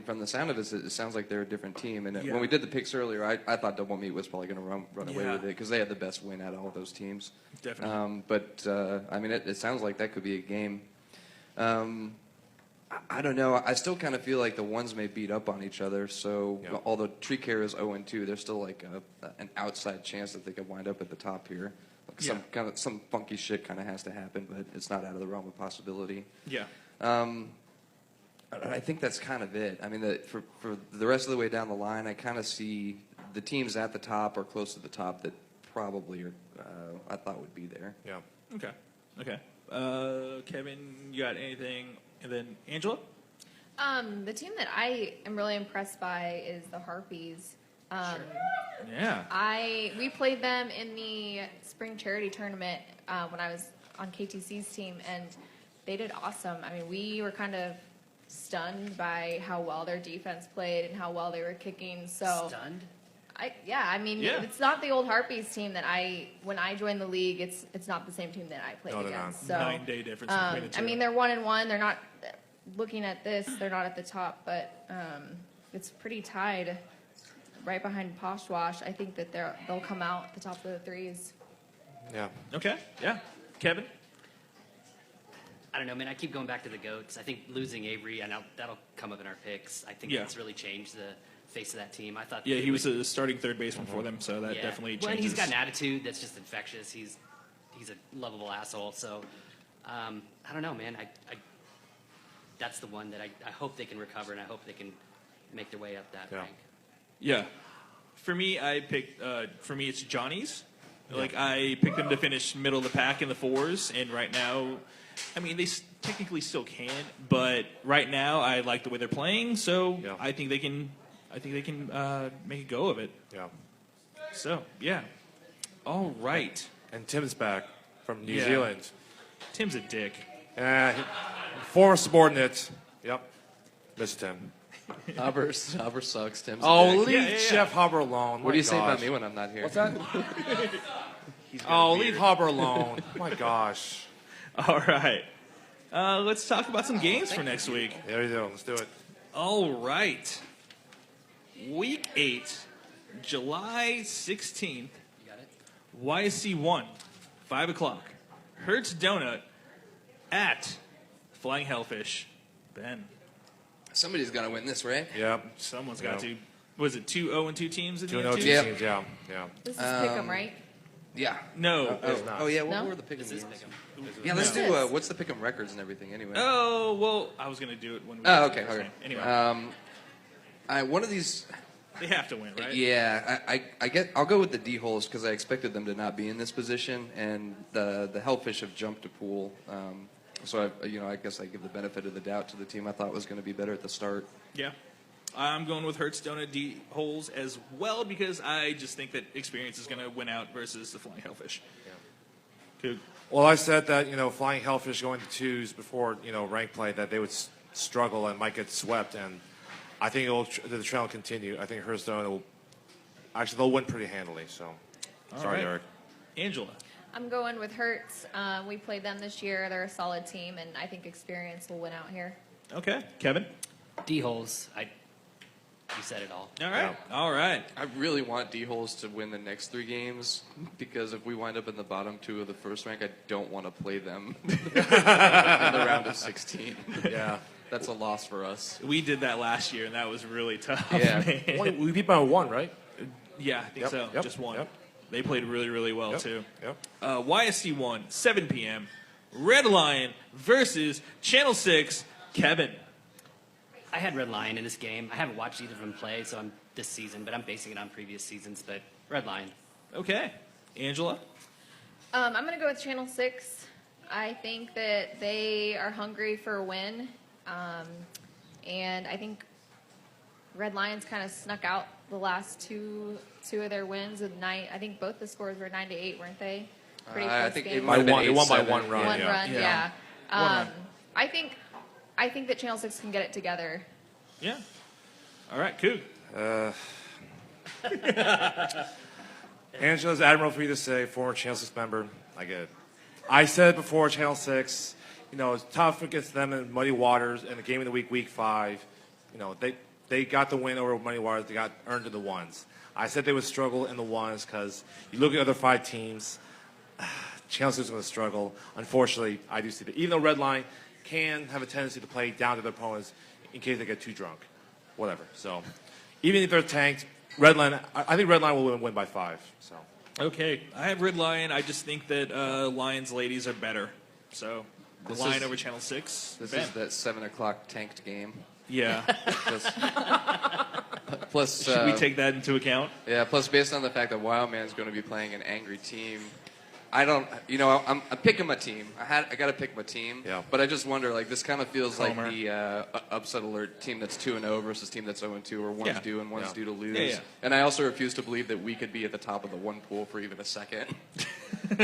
from the sound of it, it sounds like they're a different team. And when we did the picks earlier, I thought Double Meat was probably going to run away with it because they had the best win out of all those teams. Definitely. It sounds like that could be a game. I don't know. I still kind of feel like the ones may beat up on each other. So although Tree Care is 0-2, there's still like an outside chance that they could wind up at the top here. Like some funky shit kind of has to happen, but it's not out of the realm of possibility. Yeah. I think that's kind of it. I mean, for the rest of the way down the line, I kind of see the teams at the top or close to the top that probably are, I thought would be there. Yeah. Okay. Kevin, you got anything? And then Angela? The team that I am really impressed by is the Harpies. Yeah. We played them in the spring charity tournament when I was on KTC's team, and they did awesome. I mean, we were kind of stunned by how well their defense played and how well they were kicking. So Stunned? It's not the old Harpies team that when I joined the league, it's not the same team that I played against. So 9-day difference between the two. I mean, they're 1-1. They're not looking at this. They're not at the top, but it's pretty tied, right behind Poshwash. I think that they'll come out at the top of the threes. Yeah. Okay. Yeah. Kevin. I don't know, man. I keep going back to the GOATs. I think losing Avery, I know that'll come up in our picks. I think that's really changed the face of that team. I thought. Yeah, he was a starting third baseman for them, so that definitely changes. Well, and he's got an attitude that's just infectious. He's a lovable asshole. So I don't know, man. I that's the one that I hope they can recover, and I hope they can make their way up that rank. Yeah. For me, I picked. For me, it's Johnny's. Like, I picked them to finish middle of the pack in the 4s, and right now, I mean, they technically still can, but right now I like the way they're playing, so I think they can. Make a go of it. Yeah. So yeah. All right. And Tim's back from New Zealand. Tim's a dick. Former subordinate. Yep. Miss Tim. Hubber sucks. Tim's leave Jeff Hubber alone. What do you say about me when I'm not here? What's that? Leave Hubber alone. My gosh. All right. Let's talk about some games for next week. There you go. Let's do it. All right. Week 8, July 16th. You got it. YSC 1, 5 o'clock. Hertz Donut at Flying Hellfish. Ben. Somebody's got to win this, right? Yep. Someone's got to. Was it 2 0-2 teams in the 2-0 teams, yeah. This is Pick'em, right? Yeah. No. Oh, yeah. What No? were the Pick'em games? Pick'em. Yeah, let's do. What's the Pick'em records and everything anyway? Oh, well, I was going to do it when we. Oh, okay. Okay. Anyway. One of these. They have to win, right? Yeah, I'll go with the D holes because I expected them to not be in this position, and the Hellfish have jumped to pool. So I guess I give the benefit of the doubt to the team I thought was going to be better at the start. Yeah, I'm going with Hertz Donut D holes as well because I just think that experience is going to win out versus the Flying Hellfish. Yeah. Cool. Well, I said that Flying Hellfish going to 2s before rank play that they would struggle and might get swept, and I think the trend will continue. I think Hearthstone they'll win pretty handily. So, sorry, Eric. Angela. I'm going with Hertz. We played them this year. They're a solid team, and I think experience will win out here. Okay, Kevin. D holes. You said it all. All right. Yeah. All right. I really want D holes to win the next 3 games because if we wind up in the bottom 2 of the first rank, I don't want to play them in the round of 16. Yeah. That's a loss for us. We did that last year, and that was really tough. Yeah. We beat by 1, right? Yeah, I think so. Yep. Just 1. Yep. They played really, really well, too. Yep. YSC 1, 7 p.m. Red Lion versus Channel 6, Kevin. I had Red Lion in this game. I haven't watched either of them play, so I'm this season, but I'm basing it on previous seasons. But Red Lion. Okay, Angela. I'm going to go with Channel 6. I think that they are hungry for a win, and I think Red Lions kind of snuck out the last two of their wins with 9. I think both the scores were 9-8, weren't they? Pretty close I think game. it might have been They won by 8-7. 1 run. One run, yeah. One run. I think that Channel 6 can get it together. Yeah. All right, cool. Angela's admirable for you to say, former Channel 6 member. I get it. I said it before, Channel 6, it's tough against them in Muddy Waters in the game of the week 5. They got the win over Muddy Waters. They got earned in the 1s. I said they would struggle in the 1s because you look at the other 5 teams, Channel 6 is going to struggle. Unfortunately, I do see that. Even though Red Line can have a tendency to play down to their opponents in case they get too drunk. Whatever. So, even if they're tanked, Red Line, I think Red Line will win by 5. So. Okay, I have Red Lion. I just think that Lions ladies are better. So, This Lion is- over Channel 6. This Ben. is that 7 o'clock tanked game. Yeah. Plus, Should we take that into account? Yeah, plus based on the fact that Wildman's going to be playing an angry team, I'm picking my team. I got to pick my team. Yeah. But I just wonder, this kind of feels Homer. like the upset alert team that's 2-0 versus team that's 0-2, or one's due and one's due to lose. Yeah. And I also refuse to believe that we could be at the top of the 1 pool for even a second.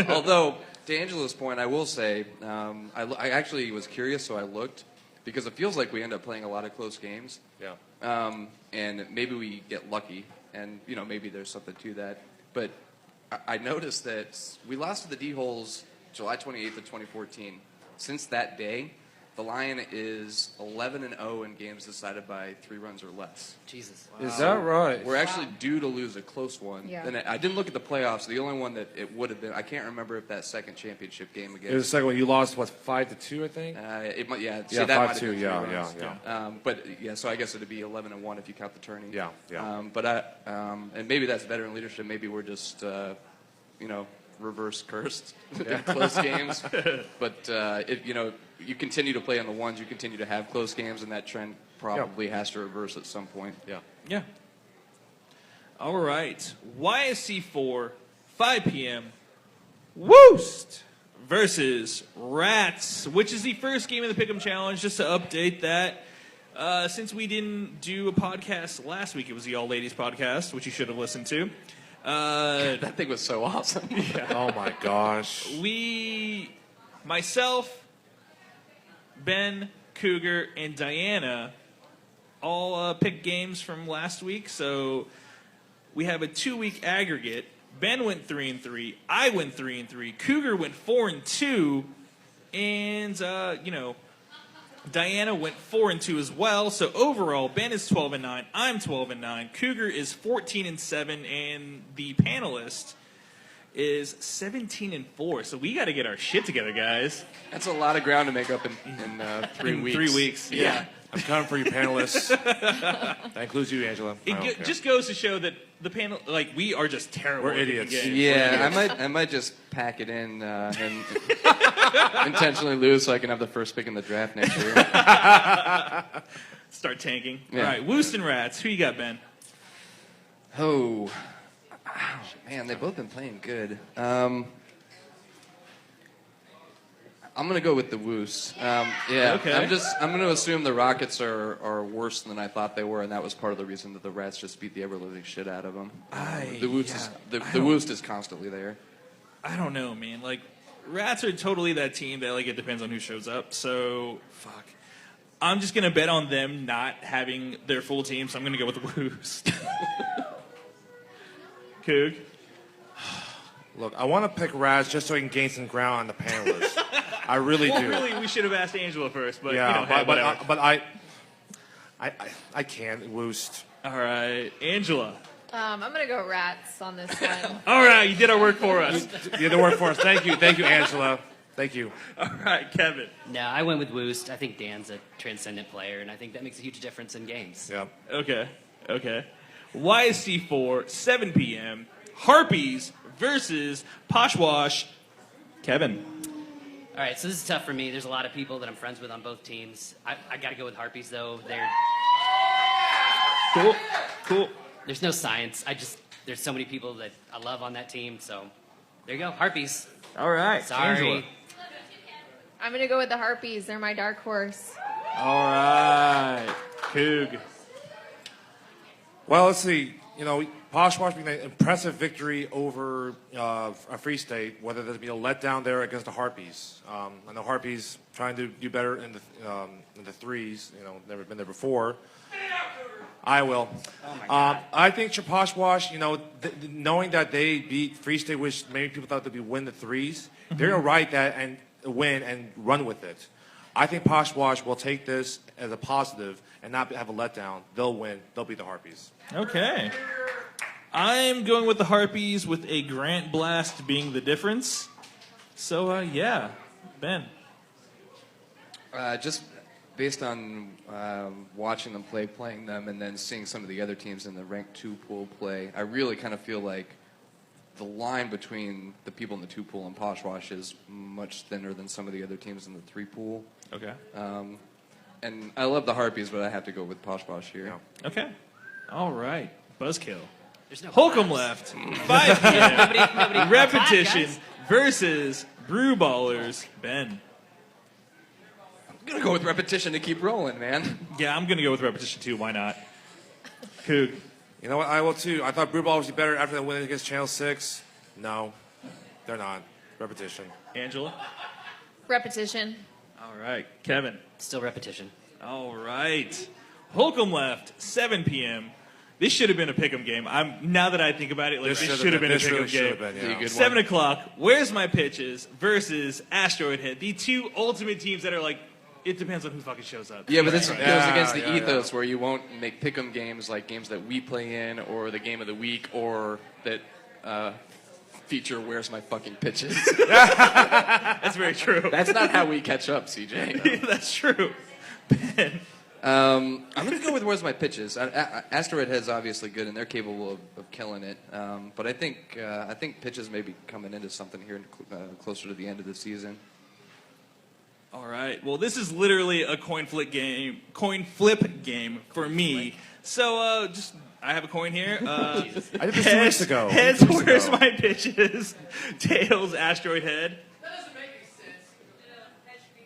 Although, to Angela's point, I will say, I actually was curious, so I looked, because it feels like we end up playing a lot of close games. Yeah. And maybe we get lucky, and maybe there's something to that. But I noticed that we lost to the D-Holes July 28th of 2014. Since that day, the Lion is 11-0 in games decided by 3 runs or less. Jesus. Is that right? We're actually due to lose a close one. Yeah. And I didn't look at the playoffs. The only one that it would have been, I can't remember if that second championship game against. It was the second one. You lost, 5-2, I think? It might, yeah. Yeah, that might have 5-2, been 3 yeah. runs. But yeah, so I guess it'd be 11-1 if you count the turning. Yeah. And maybe that's veteran leadership. Maybe we're just, reverse cursed in close games. But if you continue to play on the 1s, you continue to have close games, and that trend probably has to reverse at some point. Yeah. Yeah. All right. YSC 4, 5 p.m., Woost versus Rats, which is the first game of the Pick'em Challenge. Just to update that, since we didn't do a podcast last week, it was the All Ladies podcast, which you should have listened to. That thing was so awesome. Yeah. Oh my gosh. Myself, Ben, Cougar, and Diana all picked games from last week, so we have a 2-week aggregate. Ben went 3-3. I went 3-3. Cougar went 4-2, and Diana went 4-2 as well. So overall, Ben is 12-9. I'm 12-9. Cougar is 14-7, and the panelist is 17-4. So we got to get our shit together, guys. That's a lot of ground to make up in 3 weeks. 3 weeks, yeah. I'm coming for you, panelists. That includes you, Angela. It just goes to show that the panel, like, we are just terrible. We're idiots. Yeah, I might just pack it in and intentionally lose so I can have the first pick in the draft next year. Start tanking. Yeah. All right, Woost and Rats. Who you got, Ben? Oh, man, they've both been playing good. I'm gonna go with the Woos. Yeah, Okay. I'm gonna assume the Rockets are worse than I thought they were, and that was part of the reason that the Rats just beat the ever-living shit out of them. The Woost is constantly there. I don't know, man. Like, Rats are totally that team that, like, it depends on who shows up. So, fuck. I'm just gonna bet on them not having their full team, so I'm gonna go with the Woost. Coog? Look, I want to pick Raz just so he can gain some ground on the panelists. I really do. Really, we should have asked Angela first, but yeah, hey, whatever. but I can't Woost. All right, Angela. I'm gonna go Rats on this one. All right, you did our work for us. You did the work for us. Thank you, Angela. Thank you. All right, Kevin. No, I went with Woost. I think Dan's a transcendent player, and I think that makes a huge difference in games. Yeah. Okay. YSC4, 7 p.m. Harpies versus Poshwash. Kevin. All right, so this is tough for me. There's a lot of people that I'm friends with on both teams. I got to go with Harpies, though. They're cool. There's no science. There's so many people that I love on that team. So there you go, Harpies. All right, sorry. Angela. I'm gonna go with the Harpies. They're my dark horse. All right, Coog. Well, let's see. Poshwash being an impressive victory over a Free State, whether there's been a letdown there against the Harpies. I know Harpies trying to do better in the threes. Never been there before. I will. Oh my God. I think Poshwash, knowing that they beat Free State, which many people thought they'd win the threes, they're gonna ride that and win and run with it. I think Poshwash will take this as a positive and not have a letdown. They'll win. They'll beat the Harpies. Okay. I'm going with the Harpies with a Grant Blast being the difference. So, yeah. Ben. Just based on watching them playing them, and then seeing some of the other teams in the ranked 2 pool play, I really kind of feel like the line between the people in the 2 pool and Poshwash is much thinner than some of the other teams in the 3 pool. Okay. And I love the Harpies, but I have to go with Poshwash here. Yeah. Okay. All right. Buzzkill. There's no Holcomb class. left. 5 p.m. Nobody Repetition guys. versus Brew Ballers. Ben. I'm going to go with Repetition to keep rolling, man. Yeah, I'm going to go with Repetition too. Why not? Coog. You know what? I will too. I thought Brew Ball was better after the win against Channel 6. No, they're not. Repetition. Angela. Repetition. All right. Kevin. Still Repetition. All right. Holcomb left. 7 p.m. This should have been a pick'em game. Now that I think about it, this should have been a pick'em game. Been, yeah. 7 o'clock. Where's My Pitches versus Asteroid Head. The 2 ultimate teams that are like, it depends on who fucking shows up. Yeah, but this goes against the ethos where you won't make pick'em games like games that we play in, or the game of the week, or that feature Where's My Fucking Pitches. That's very true. That's not how we catch up, CJ. That's true. Ben. I'm going to go with Where's My Pitches. Asteroid Head's obviously good, and they're capable of killing it. But I think Pitches may be coming into something here closer to the end of the season. All right. Well, this is literally a coin flip game for me. So just I have a coin here. I did this 2 weeks ago. Heads, where's my pitches? Tails, asteroid head.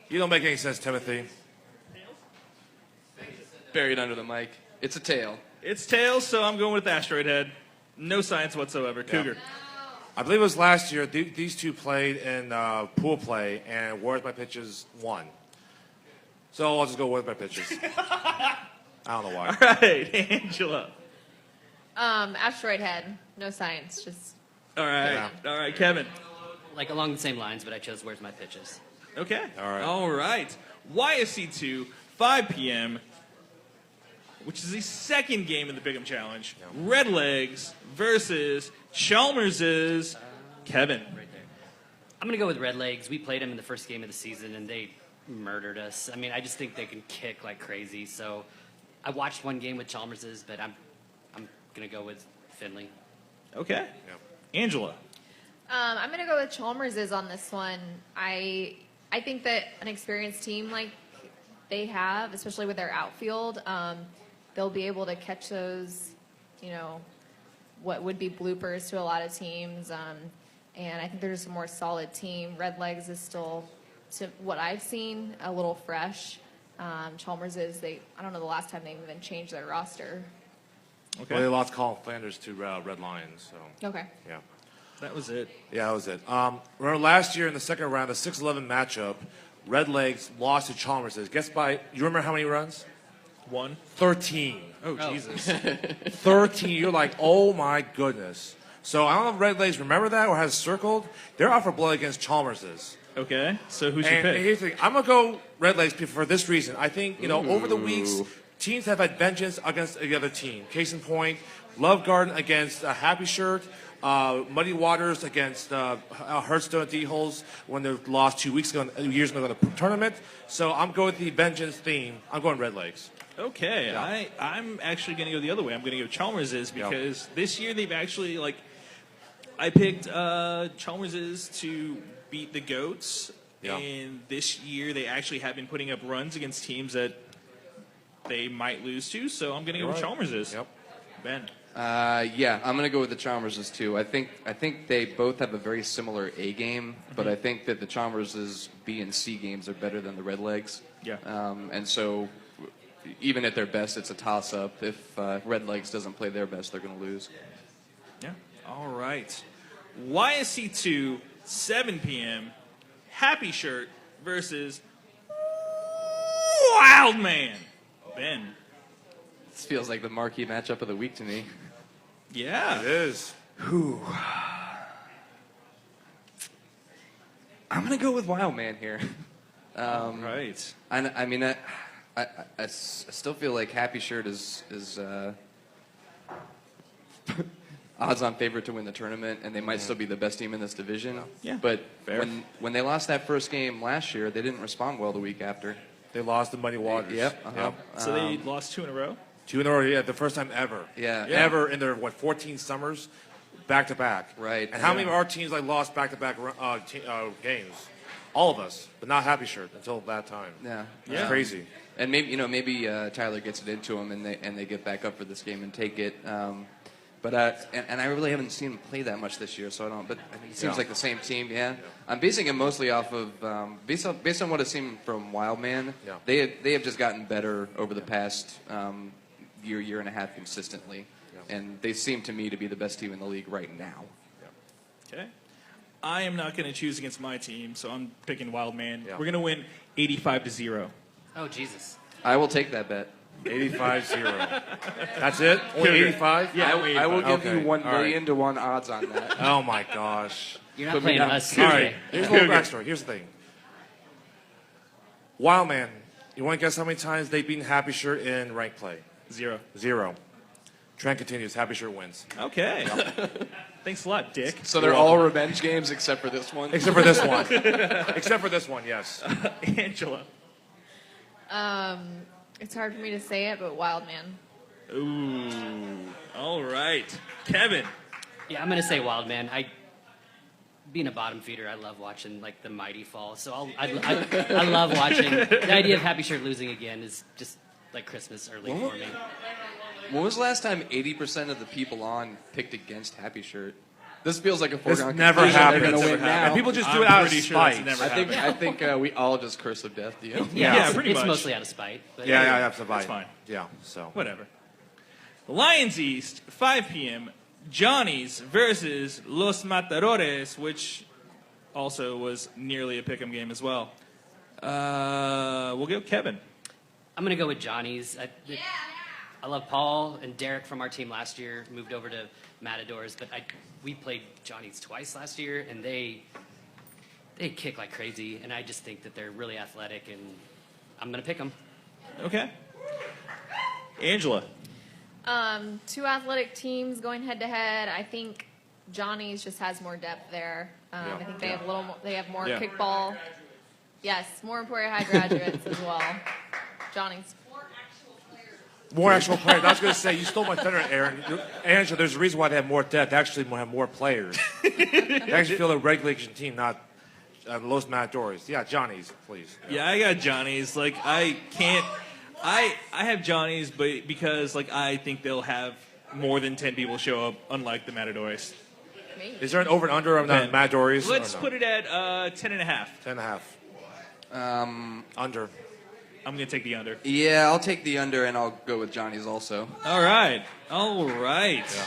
You don't make any sense, Timothy. Buried under the mic. It's a tail. It's tails, so I'm going with asteroid head. No science whatsoever. Cougar. I believe it was last year. These two played in pool play, and Where's My Pitches won. So I'll just go with my pitches. I don't know why. All right, Angela. Asteroid head. No science. Just. All right. Yeah. All right, Kevin. Like along the same lines, but I chose Where's My Pitches. Okay. All right. All right. YSC2, 5 p.m., which is the second game in the Big 'em Challenge. Red Legs versus Chalmers's Kevin. Right there. I'm going to go with Red Legs. We played them in the first game of the season, and they murdered us. I mean, I just think they can kick like crazy. So I watched one game with Chalmers's, but I'm going to go with Finley. Okay. Angela. I'm going to go with Chalmers's on this one. I think that an experienced team like they have, especially with their outfield, they'll be able to catch those, what would be bloopers to a lot of teams. And I think they're just a more solid team. Red Legs is still, to what I've seen, a little fresh. Chalmers is, I don't know the last time they've even changed their roster. Okay. Well, they lost Colin Flanders to Red Lions. So. Okay. Yeah. That was it. Yeah, that was it. Remember last year in the second round, the 6-11 matchup, Red Legs lost to Chalmers. Guess by, you remember how many runs? 1. 13. Oh, Jesus. 13. You're like, oh my goodness. So I don't know if Red Legs remember that or has it circled. They're out for blood against Chalmers's. Okay. So who's your And pick? here's the thing. I'm going to go Red Legs for this reason. I think, over the weeks, teams have had vengeance against the other team. Case in point, Love Garden against Happy Shirt. Muddy Waters against Hearthstone at D-Holes when they lost 2 years ago in the tournament. So I'm going with the vengeance theme. I'm going Red Legs. Okay, Yeah. I'm actually going to go the other way. I'm going to go Chalmers's because this year they've actually, I picked Chalmers's to beat the Goats. Yeah. And this year they actually have been putting up runs against teams that they might lose to. So I'm going to go with Chalmers's. Yep. Ben. Yeah, I'm going to go with the Chalmerses too. I think they both have a very similar A game, but I think that the Chalmerses B and C games are better than the Red Legs. Yeah. And so, even at their best, it's a toss-up. If Red Legs doesn't play their best, they're going to lose. Yeah. All right. YSC2, 7 p.m. Happy Shirt versus Wild Man. Ben. This feels like the marquee matchup of the week to me. Yeah. It is. Whew. I'm going to go with Wild Man here. Right. I mean, I still feel like Happy Shirt is odds-on favorite to win the tournament, and they might still be the best team in this division. Yeah. But Fair. when they lost that first game last year, they didn't respond well the week after. They lost to Muddy Waters. Yep. Uh-huh. So they lost 2 in a row? 2 in a row, yeah, the first time ever. Yeah. Ever in their, 14 summers, back-to-back. Right. And how many of our teams lost back-to-back games? All of us, but not Happy Shirt until that time. Yeah. It's crazy. And maybe Tyler gets it into them, and they get back up for this game and take it. But I really haven't seen him play that much this year, so I don't. But I think it seems like the same team. Yeah, I'm basing it mostly off of based on what I've seen from Wildman. Yeah. They have just gotten better over the past year and a half consistently, and they seem to me to be the best team in the league right now. Okay. I am not going to choose against my team, so I'm picking Wild Man. Yeah. We're going to win 85-0. Oh, Jesus. I will take that bet. 85-0. That's it? Only 85? Yeah, I will give Okay. you 1 All right. million to 1 odds on that. Oh my gosh. You're not Put me playing down. us. All today. right. Here's a little backstory. Here's the thing. Wild Man, you want to guess how many times they've beaten Happy Shirt in rank play? 0. 0. Trend continues. Happy Shirt wins. Okay. Thanks a lot, Dick. So they're all revenge games except for this one. Except for this one. Except for this one, yes. Angela. It's hard for me to say it, but Wild Man. Ooh. All right. Kevin. Yeah, I'm going to say Wild Man. Being a bottom feeder, I love watching the mighty fall. So I love watching. The idea of Happy Shirt losing again is just like Christmas early for me. When was the last time 80% of the people on picked against Happy Shirt? This feels like a foregone This never conclusion. happened. They're gonna It's win never happened. now. People just do it out of spite. I think we all just curse of death to you. It's mostly out of spite. But Yeah, that's a That's fine. Yeah, so. Whatever. Lions East, 5 p.m. Johnny's versus Los Matadores, which also was nearly a pick'em game as well. We'll go Kevin. I'm going to go with Johnny's. I love Paul and Derek from our team last year, moved over to Matadors, but we played Johnny's twice last year, and they kick like crazy, and I just think that they're really athletic, and I'm going to pick them. Okay. Angela. 2 athletic teams going head to head. I think Johnny's just has more depth there. I think they have a little more, they have more kickball. Yes, more Emporia High graduates as well. Johnny's. More actual players. I was going to say, you stole my thunder, Aaron. Angela, there's a reason why they have more depth. They actually have more players. They actually feel a regulation team, not Los Matadores. Yeah, Johnny's, please. Yeah, I got Johnny's. Like, I can't. I have Johnny's, but because I think they'll have more than 10 people show up, unlike the Matadores. Is there an over and under on the Matadores? Let's put it at 10.5. 10.5. Under. I'm going to take the under. Yeah, I'll take the under, and I'll go with Johnny's also. All right. Yeah.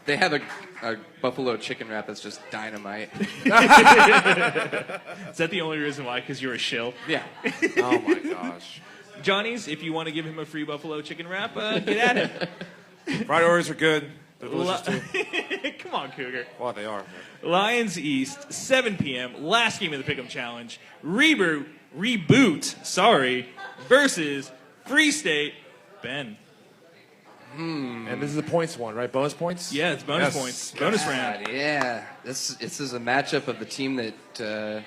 They have a buffalo chicken wrap that's just dynamite. Is that the only reason why? Because you're a shill? Yeah. Oh, my gosh. Johnny's, if you want to give him a free buffalo chicken wrap, get at him. Fried Oreos are good. They're delicious, too. Come on, Cougar. Well, they are. Lions East, 7 p.m., last game of the Pick'em Challenge. Reboot, versus Free State, Ben. And this is the points one, right? Bonus points? Yeah, it's bonus points. Bonus round. Yeah. This is a matchup of the team that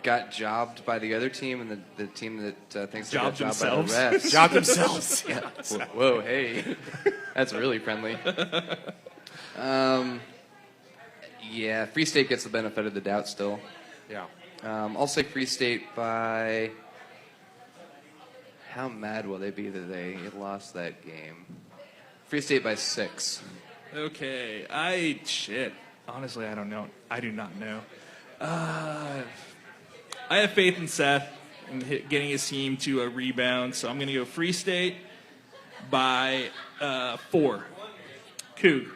got jobbed by the other team and the team that thinks they got jobbed by the refs. Jobbed themselves. Yeah. Whoa, hey. That's really friendly. Yeah, Free State gets the benefit of the doubt still. Yeah. I'll say Free State by... How mad will they be that they lost that game? Free State by 6. Okay. Honestly, I don't know. I do not know. I have faith in Seth in getting his team to a rebound, so I'm going to go Free State by 4. Coog.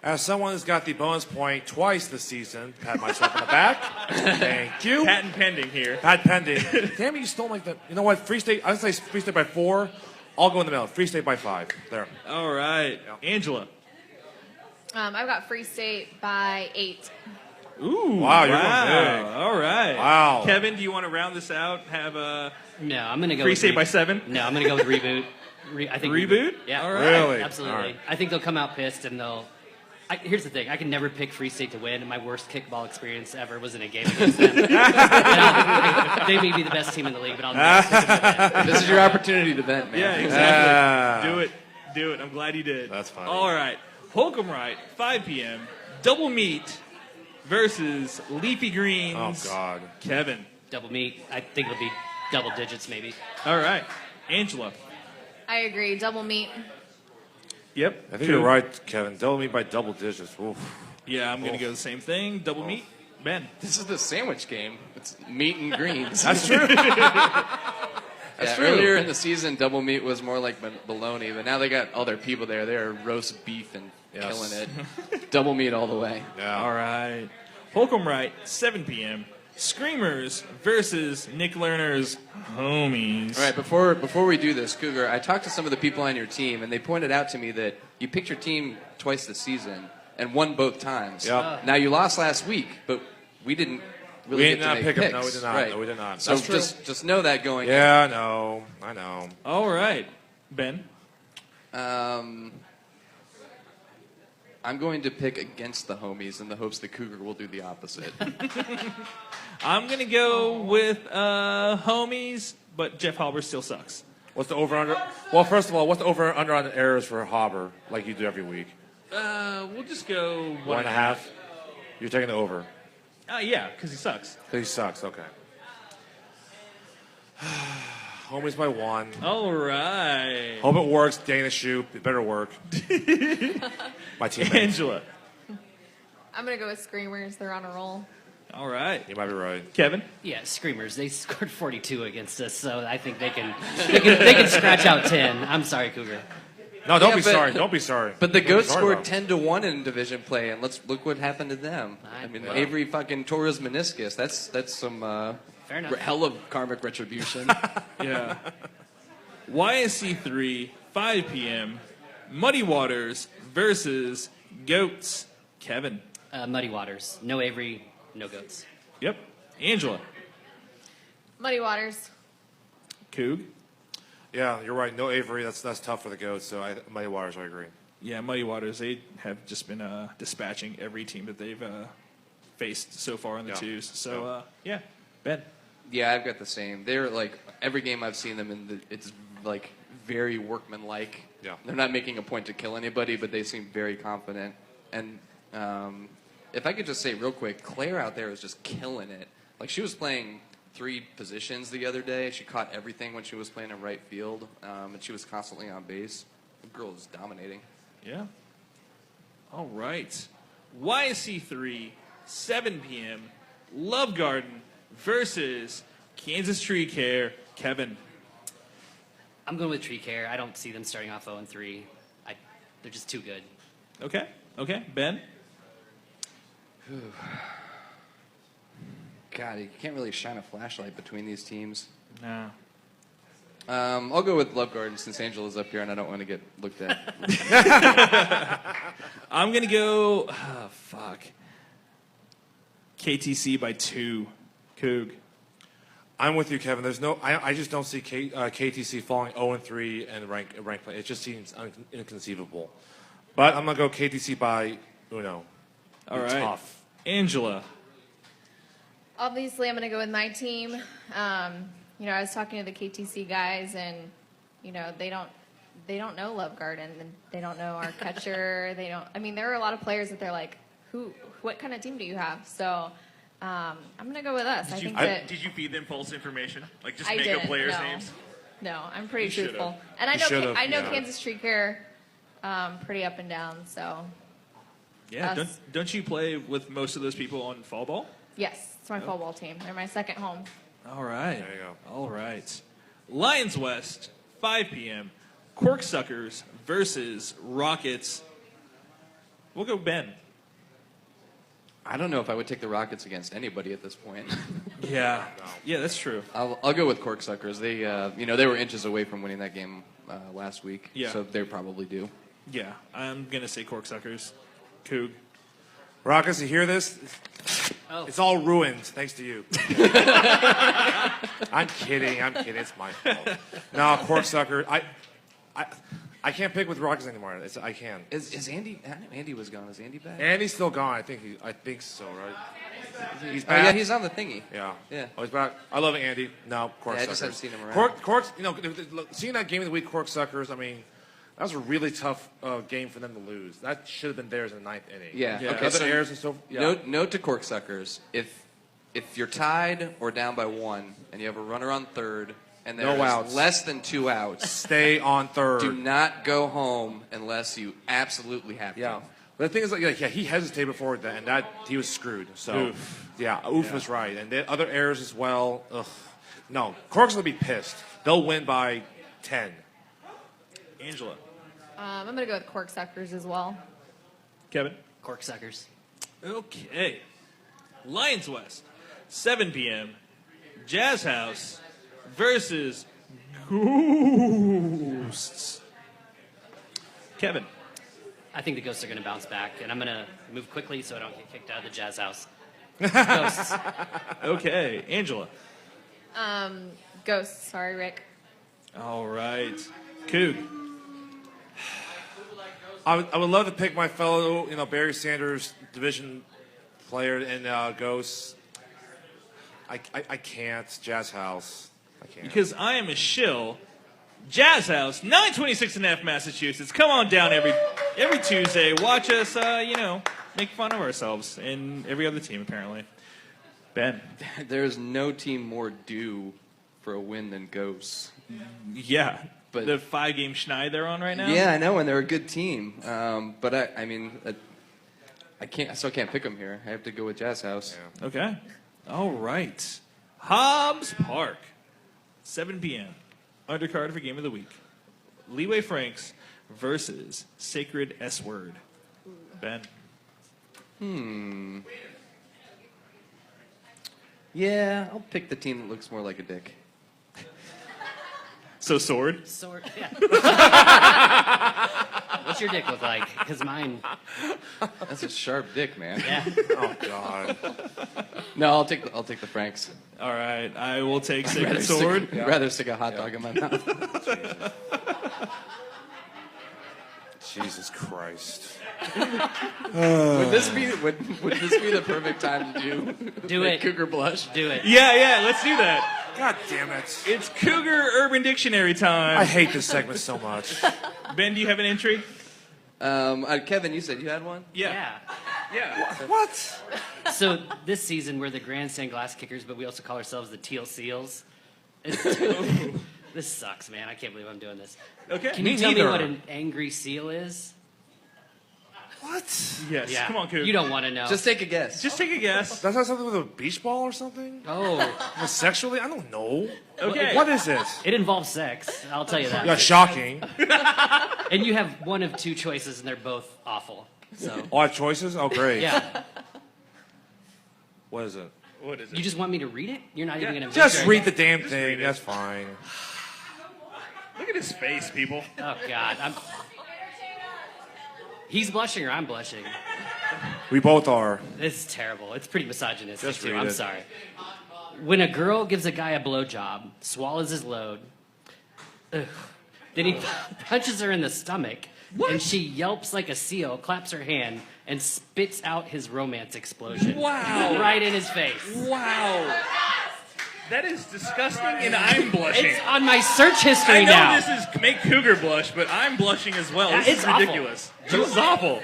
As someone who's got the bonus point twice this season, pat myself on the back. Thank you. Patent pending here. Patent pending. Damn it, you stole my... You know what? Free State... I'd say Free State by 4. I'll go in the middle. Free State by 5. There. All right. Yeah. Angela. I've got Free State by 8. Ooh. Wow, you're going big. All right. Wow. Kevin, do you want to round this out? Have a... No, I'm going to go Free with State by 7? No, I'm going to go with Reboot. I think Reboot? Yeah. All right. Really? Absolutely. All right. I think they'll come out pissed and here's the thing. I can never pick Free State to win, and my worst kickball experience ever was in a game against them. They may be the best team in the league, but I'll never pick them to win. This is your opportunity to vent, man. Yeah, exactly. Do it. I'm glad you did. That's funny. All right. Holcomb Wright, 5 p.m. Double meet versus Leafy Greens. Oh, God. Kevin. Double meet. I think it'll be double digits, maybe. All right. Angela. I agree. Double meet. Yep. I think you're right, Kevin. Double meet by double digits. Oof. Yeah, I'm going to go the same thing. Double meet. Ben. This is the sandwich game. It's meat and greens. That's true. That's true. Earlier in the season, double meat was more like bologna, but now they got all their people there. They're roast beef and killing it. Double meat all the way. Yeah. All right. Holcomb Wright, 7 p.m. Screamers versus Nick Lerner's homies. All right, before we do this, Cougar, I talked to some of the people on your team, and they pointed out to me that you picked your team twice this season and won both times. Yep. Now, you lost last week, but we didn't really We get did to not make pick picks. them. No, we did not. Right. No, we did not. So That's true. just know that going Yeah, I know. All right. Ben. I'm going to pick against the homies in the hopes the Cougar will do the opposite. I'm going to go with homies, but Jeff Halber still sucks. What's the over-under? Well, first of all, what's the over-under on the errors for Hobber, like you do every week? We'll just go 1.5? You're taking the over. Yeah, because he sucks. He sucks, okay. Homies by 1. All right. Hope it works. Dana Shoop. It better work. My teammates. Angela. I'm gonna go with Screamers. They're on a roll. All right. You might be right. Kevin? Yeah, Screamers. They scored 42 against us, so I think they can scratch out 10. I'm sorry, Cougar. No, don't be sorry. Don't be sorry. But the Don't be Goats sorry scored about 10-1 in division play, and look what happened to them. I mean, Avery fucking tore his meniscus. That's some Fair enough. hell of karmic retribution. Yeah. YSC 3, 5 p.m. Muddy Waters versus Goats. Kevin. Muddy Waters. No Avery, no Goats. Yep. Angela. Muddy Waters. Coog. Yeah, you're right. No Avery. That's tough for the Goats. So Muddy Waters, I agree. Yeah, Muddy Waters. They have just been dispatching every team that they've faced so far in the twos. So yeah, Ben. Yeah, I've got the same. They're like every game I've seen them in, it's like very workmanlike. Yeah. They're not making a point to kill anybody, but they seem very confident. And if I could just say real quick, Claire out there is just killing it. Like she was playing 3 positions the other day. She caught everything when she was playing in right field, and she was constantly on base. The girl is dominating. Yeah. All right. YSC 3, 7 p.m. Love Garden versus Kansas Tree Care. Kevin. I'm going with Tree Care. I don't see them starting off 0-3. They're just too good. Okay. Ben. God, you can't really shine a flashlight between these teams. No. I'll go with Love Garden since Angela's up here and I don't want to get looked at. I'm going to go, KTC by 2. Coog. I'm with you, Kevin. I just don't see KTC falling 0-3 and rank play. It just seems inconceivable. But I'm gonna go KTC by Uno. All right. Tough. Angela. Obviously, I'm gonna go with my team. I was talking to the KTC guys, and they don't know Love Garden. And they don't know our catcher. There are a lot of players that they're like, what kind of team do you have? So. I'm gonna go with us. Did you feed them false information? Like just I make up didn't, players' no. names? No, I'm pretty You truthful. should've. And I know Yeah. Kansas Tree Care pretty up and down. So Yeah. us. Don't you play with most of those people on fall ball? yes, it's my fall ball team. They're my second home. All right. There you go. All right. Lions West, 5 p.m. Corksuckers versus Rockets. We'll go Ben. I don't know if I would take the Rockets against anybody at this point. Yeah. Yeah, that's true. I'll go with Corksuckers. They, they were inches away from winning that game last week. Yeah. So they probably do. Yeah, I'm going to say Corksuckers. Coog. Rockets, you hear this? Oh. It's all ruined thanks to you. I'm kidding. It's my fault. No, Corksucker. I can't pick with Rockets anymore. I can. Is Andy? I know Andy was gone. Is Andy back? Andy's still gone. I think so. Right? He's Oh back. yeah, he's on the thingy. Yeah. Yeah. Oh, he's back. I love Andy. No, Corksuckers. Yeah, I just haven't seen him around. Corks. Seeing that game of the week, Corksuckers. I mean, that was a really tough game for them to lose. That should have been theirs in the 9th inning. Yeah. Okay. Okay. Other So errors and so. Yeah. Note to Corksuckers: if you're tied or down by 1, and you have a runner on third, and there's No outs. less than 2 outs, Stay on third. do not go home unless you absolutely have to. Yeah. But the thing is, he hesitated before that, and he was screwed. So, Oof. yeah, was right. And the other errors as well. Ugh. No, Corks will be pissed. They'll win by 10. Angela. I'm gonna go with Corksuckers as well. Kevin. Corksuckers. Okay. Lions West, 7 p.m. Jazz House versus Ghosts. Kevin. I think the Ghosts are going to bounce back, and I'm going to move quickly so I don't get kicked out of the Jazz House. Ghosts. Okay. Angela. Ghosts. Sorry, Rick. All right. Coog. I would love to pick my fellow, Barry Sanders division player in Ghosts. I can't. Jazz House. I can't. Because I am a shill. Jazz House, 926.5 Massachusetts. Come on down every Tuesday. Watch us, make fun of ourselves and every other team, apparently. Ben. There's no team more due for a win than Ghosts. Yeah. But the 5-game schneid they're on right now? Yeah, I know, and they're a good team. But I can't pick them here. I have to go with Jazz House. Yeah. Okay. All right. Hobbs Park, 7 p.m. Undercard for Game of the Week. Leeway Franks versus Sacred S Word. Ben. Yeah, I'll pick the team that looks more like a dick. So Sword? Sword, yeah. What's your dick look like? Because mine... That's a sharp dick, man. Yeah. Oh, God. No, I'll take the Franks. All right, I will take I'd Sacred Sword. I'd rather stick a hot dog in my mouth. Jesus Christ. Would this be the perfect time to Do make it. Cougar blush? Do it. Yeah, let's do that. God damn it. It's Cougar Urban Dictionary time. I hate this segment so much. Ben, do you have an entry? Kevin, you said you had one? Yeah. What? So this season we're the Grandstand Glass Kickers, but we also call ourselves the Teal Seals. This sucks, man. I can't believe I'm doing this. Okay. Can you tell me what an angry seal is? What? Yes. Yeah. Come on, Cougar. You don't want to know. Just take a guess. Just take a guess. Does that have something with a beach ball or something? Oh. Sexually? I don't know. Okay. What is it? It involves sex. I'll tell you that. Yeah, shocking. And you have one of two choices, and they're both awful. So. Oh, I have choices? Oh, great. Yeah. What is it? What is it? You just want me to read it? You're not even going to Just read the damn thing. That's fine. Look at his face, people. Oh, God. He's blushing or I'm blushing? We both are. This is terrible. It's pretty misogynistic, Just too. read I'm it. sorry. When a girl gives a guy a blowjob, swallows his load, then he punches her in the stomach, and she yelps like a seal, claps her hand, and spits out his romance explosion. Wow. Right in his face. Wow. That is disgusting, and I'm blushing. It's on my search history I know now. this is make Cougar blush, but I'm blushing as well. Yeah, This it's is awful. ridiculous. This is awful.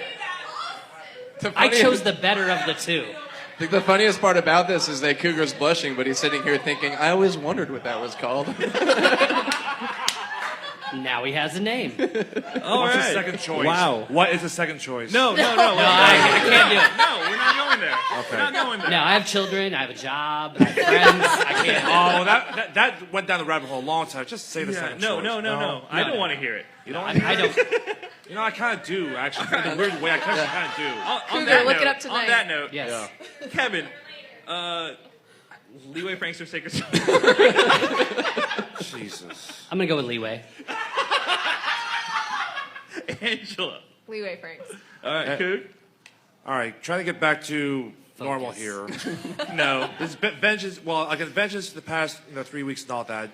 I chose the better of the two. I think the funniest part about this is that Cougar's blushing, but he's sitting here thinking, I always wondered what that was called. Now he has a name. All What's right. the second choice? Wow. What is the second choice? No. I can't do it. No, we're not going there. Okay. We're not going there. No, I have children, I have a job, I have friends, I can't. Oh, that went down the rabbit hole a long time. Just say the Yeah, second no, choice. no. I don't want to hear it. You don't I want to hear don't. it? You know, I kind of do, actually. In a weird way, I kind of do. On Cougar, that look note, it up tonight. On that note, Yes. Kevin, Leeway Franks or Sacred Sword? Jesus. I'm going to go with Leeway. Angela. Leeway Franks. All right, Coog. All right, trying to get back to normal here. No. This vengeance. Well, against vengeance the past 3 weeks and all that.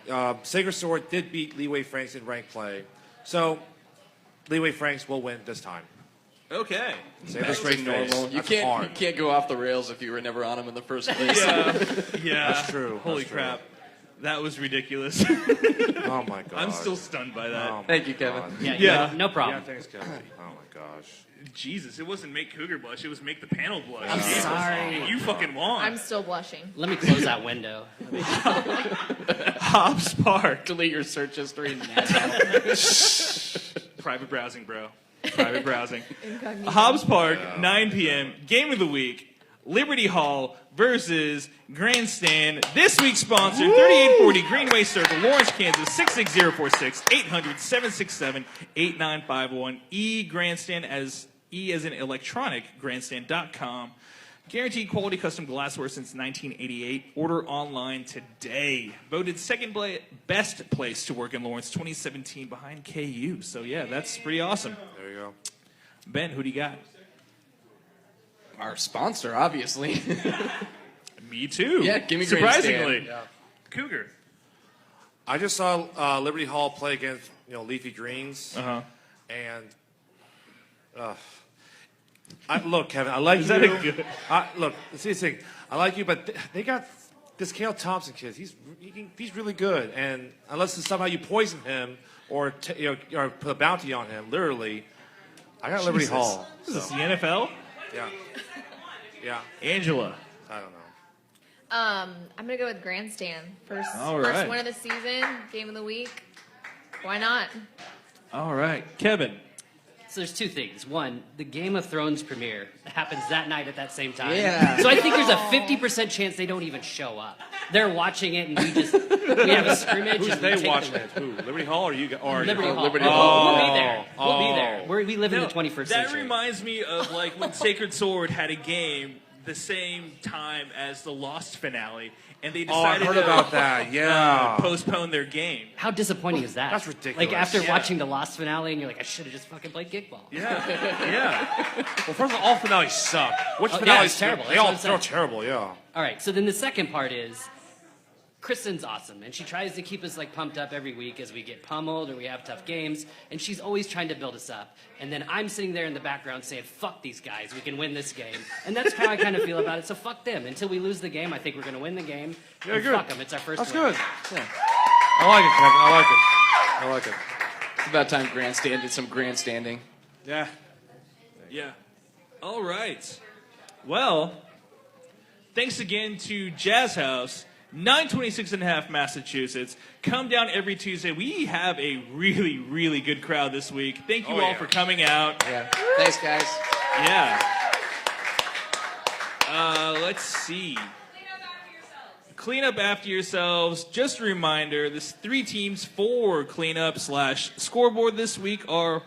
Sacred Sword did beat Leeway Franks in ranked play, so Leeway Franks will win this time. Okay. Say the straight face. You That's hard. can't go off the rails if you were never on him in the first place. Yeah. That's true. Holy That's true. crap. That was ridiculous. Oh my god. I'm still stunned by that. Oh, my Thank you, Kevin. God. Yeah. No problem. Yeah, thanks, Kevin. Oh my gosh. Jesus, it wasn't make Cougar blush. It was make the panel blush. I'm Jesus. sorry. You fucking won. I'm still blushing. Let me close that window. Hobbs Park. Delete your search history now. Private browsing, bro. Private browsing. Incognito. Hobbs Park, 9 p.m. Game of the week. Liberty Hall versus Grandstand. This week's sponsor, 3840 Greenway Circle, Lawrence, Kansas, 66046, 800-767-8951. E-Grandstand, as E as in electronic, grandstand.com. Guaranteed quality custom glassware since 1988. Order online today. Voted second best place to work in Lawrence 2017 behind KU. So, yeah, that's pretty awesome. There you go. Ben, who do you got? Our sponsor, obviously. Me too. Yeah, give me surprisingly. Yeah. Cougar. I just saw Liberty Hall play against Leafy Greens, and look, Kevin, I like Is you. that a good? Look, see this thing. I like you, but they got this Cale Thompson kid. He's really good, and unless somehow you poison him or or put a bounty on him, literally, I got Liberty Hall. Is this the NFL? Yeah. Yeah. Angela. I don't know. I'm gonna go with Grandstand. First win of the season, game of the week. Why not? All right, Kevin. So there's two things. One, the Game of Thrones premiere happens that night at that same time. Yeah. So I think there's a 50% chance they don't even show up. They're watching it, and we have a scrimmage. Who's and we they take watching the it? Who? Liberty Hall or you? Or Liberty Hall. Liberty Hall. Hall. We'll be there. We'll be there. We live in the 21st That century. reminds me of like when Sacred Sword had a game the same time as the Lost finale, and they decided I heard to about that. Yeah. postpone their game. How disappointing is that? That's ridiculous. Like after Yeah. watching the Lost finale, and you're like, I should have just fucking played Kickball. Yeah. Well, first of all finales suck. Which Oh, yeah, finales? it's terrible. They That's all what I'm saying. they're terrible. Yeah. All right, so then the second part is Kristen's awesome, and she tries to keep us like pumped up every week as we get pummeled or we have tough games, and she's always trying to build us up. And then I'm sitting there in the background saying, "Fuck these guys, we can win this game." And that's how I kind of feel about it. So fuck them. Until we lose the game, I think we're going to win the game. Yeah, and good. Fuck them. It's our first. That's win. good. Yeah. I like it, Kevin. I like it. I like it. It's about time Grandstand did some grandstanding. Yeah. Yeah. All right. Well, thanks again to Jazz House, 926 and a half Massachusetts. Come down every Tuesday. We have a really, really good crowd this week. Thank you all for coming out. Yeah. Thanks, guys. Yeah. Let's see. Clean up after yourselves. Just a reminder, this 3 teams for cleanup/scoreboard this week are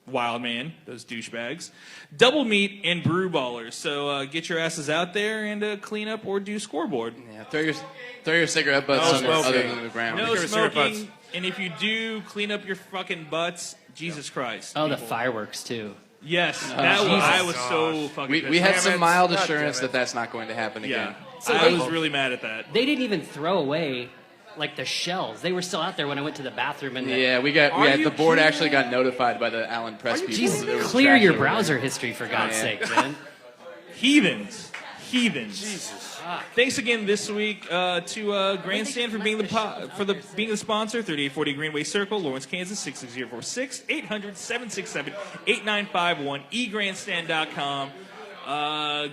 Wildman, those douchebags, Double Meat, and Brew Ballers. So get your asses out there and clean up or do scoreboard. Yeah, throw your cigarette butts No other smoking. than the ground. No Your cigarette butts. smoking, and if you do, clean up your fucking butts. Jesus Christ. Oh, the people. fireworks too. Yes, that was, I was so fucking We pissed had off. some mild God assurance damn it. that that's not going to happen again. Yeah, So I they- was really mad at that. They didn't even throw away like the shells. They were still out there when I went to the bathroom. And Yeah, the board actually got notified by the Allen Press people. Jesus, that there was clear trash your over there. browser history for God's Yeah. sake, man. Heathens. Thanks again this week to Grandstand for being being the sponsor. 3840 Greenway Circle, Lawrence, Kansas 66046 800-767-8951 egrandstand.com.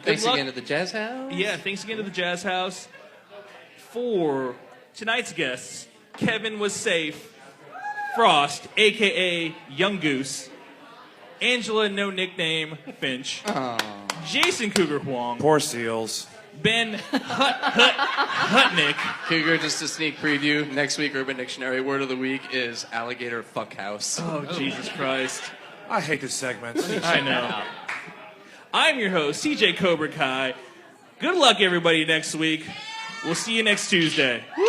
Thanks again to the Jazz House. Yeah, thanks again to the Jazz House. For tonight's guests, Kevin was safe, Frost, aka Young Goose, Angela, no nickname, Finch, Jason Cougar Huang, Poor seals. Ben Hutnick. Cougar, just a sneak preview. Next week, Urban Dictionary word of the week is alligator fuckhouse. Oh, Jesus Christ. I hate this segment. I know. I'm your host, CJ Cobra Kai. Good luck, everybody, next week. We'll see you next Tuesday. Woo!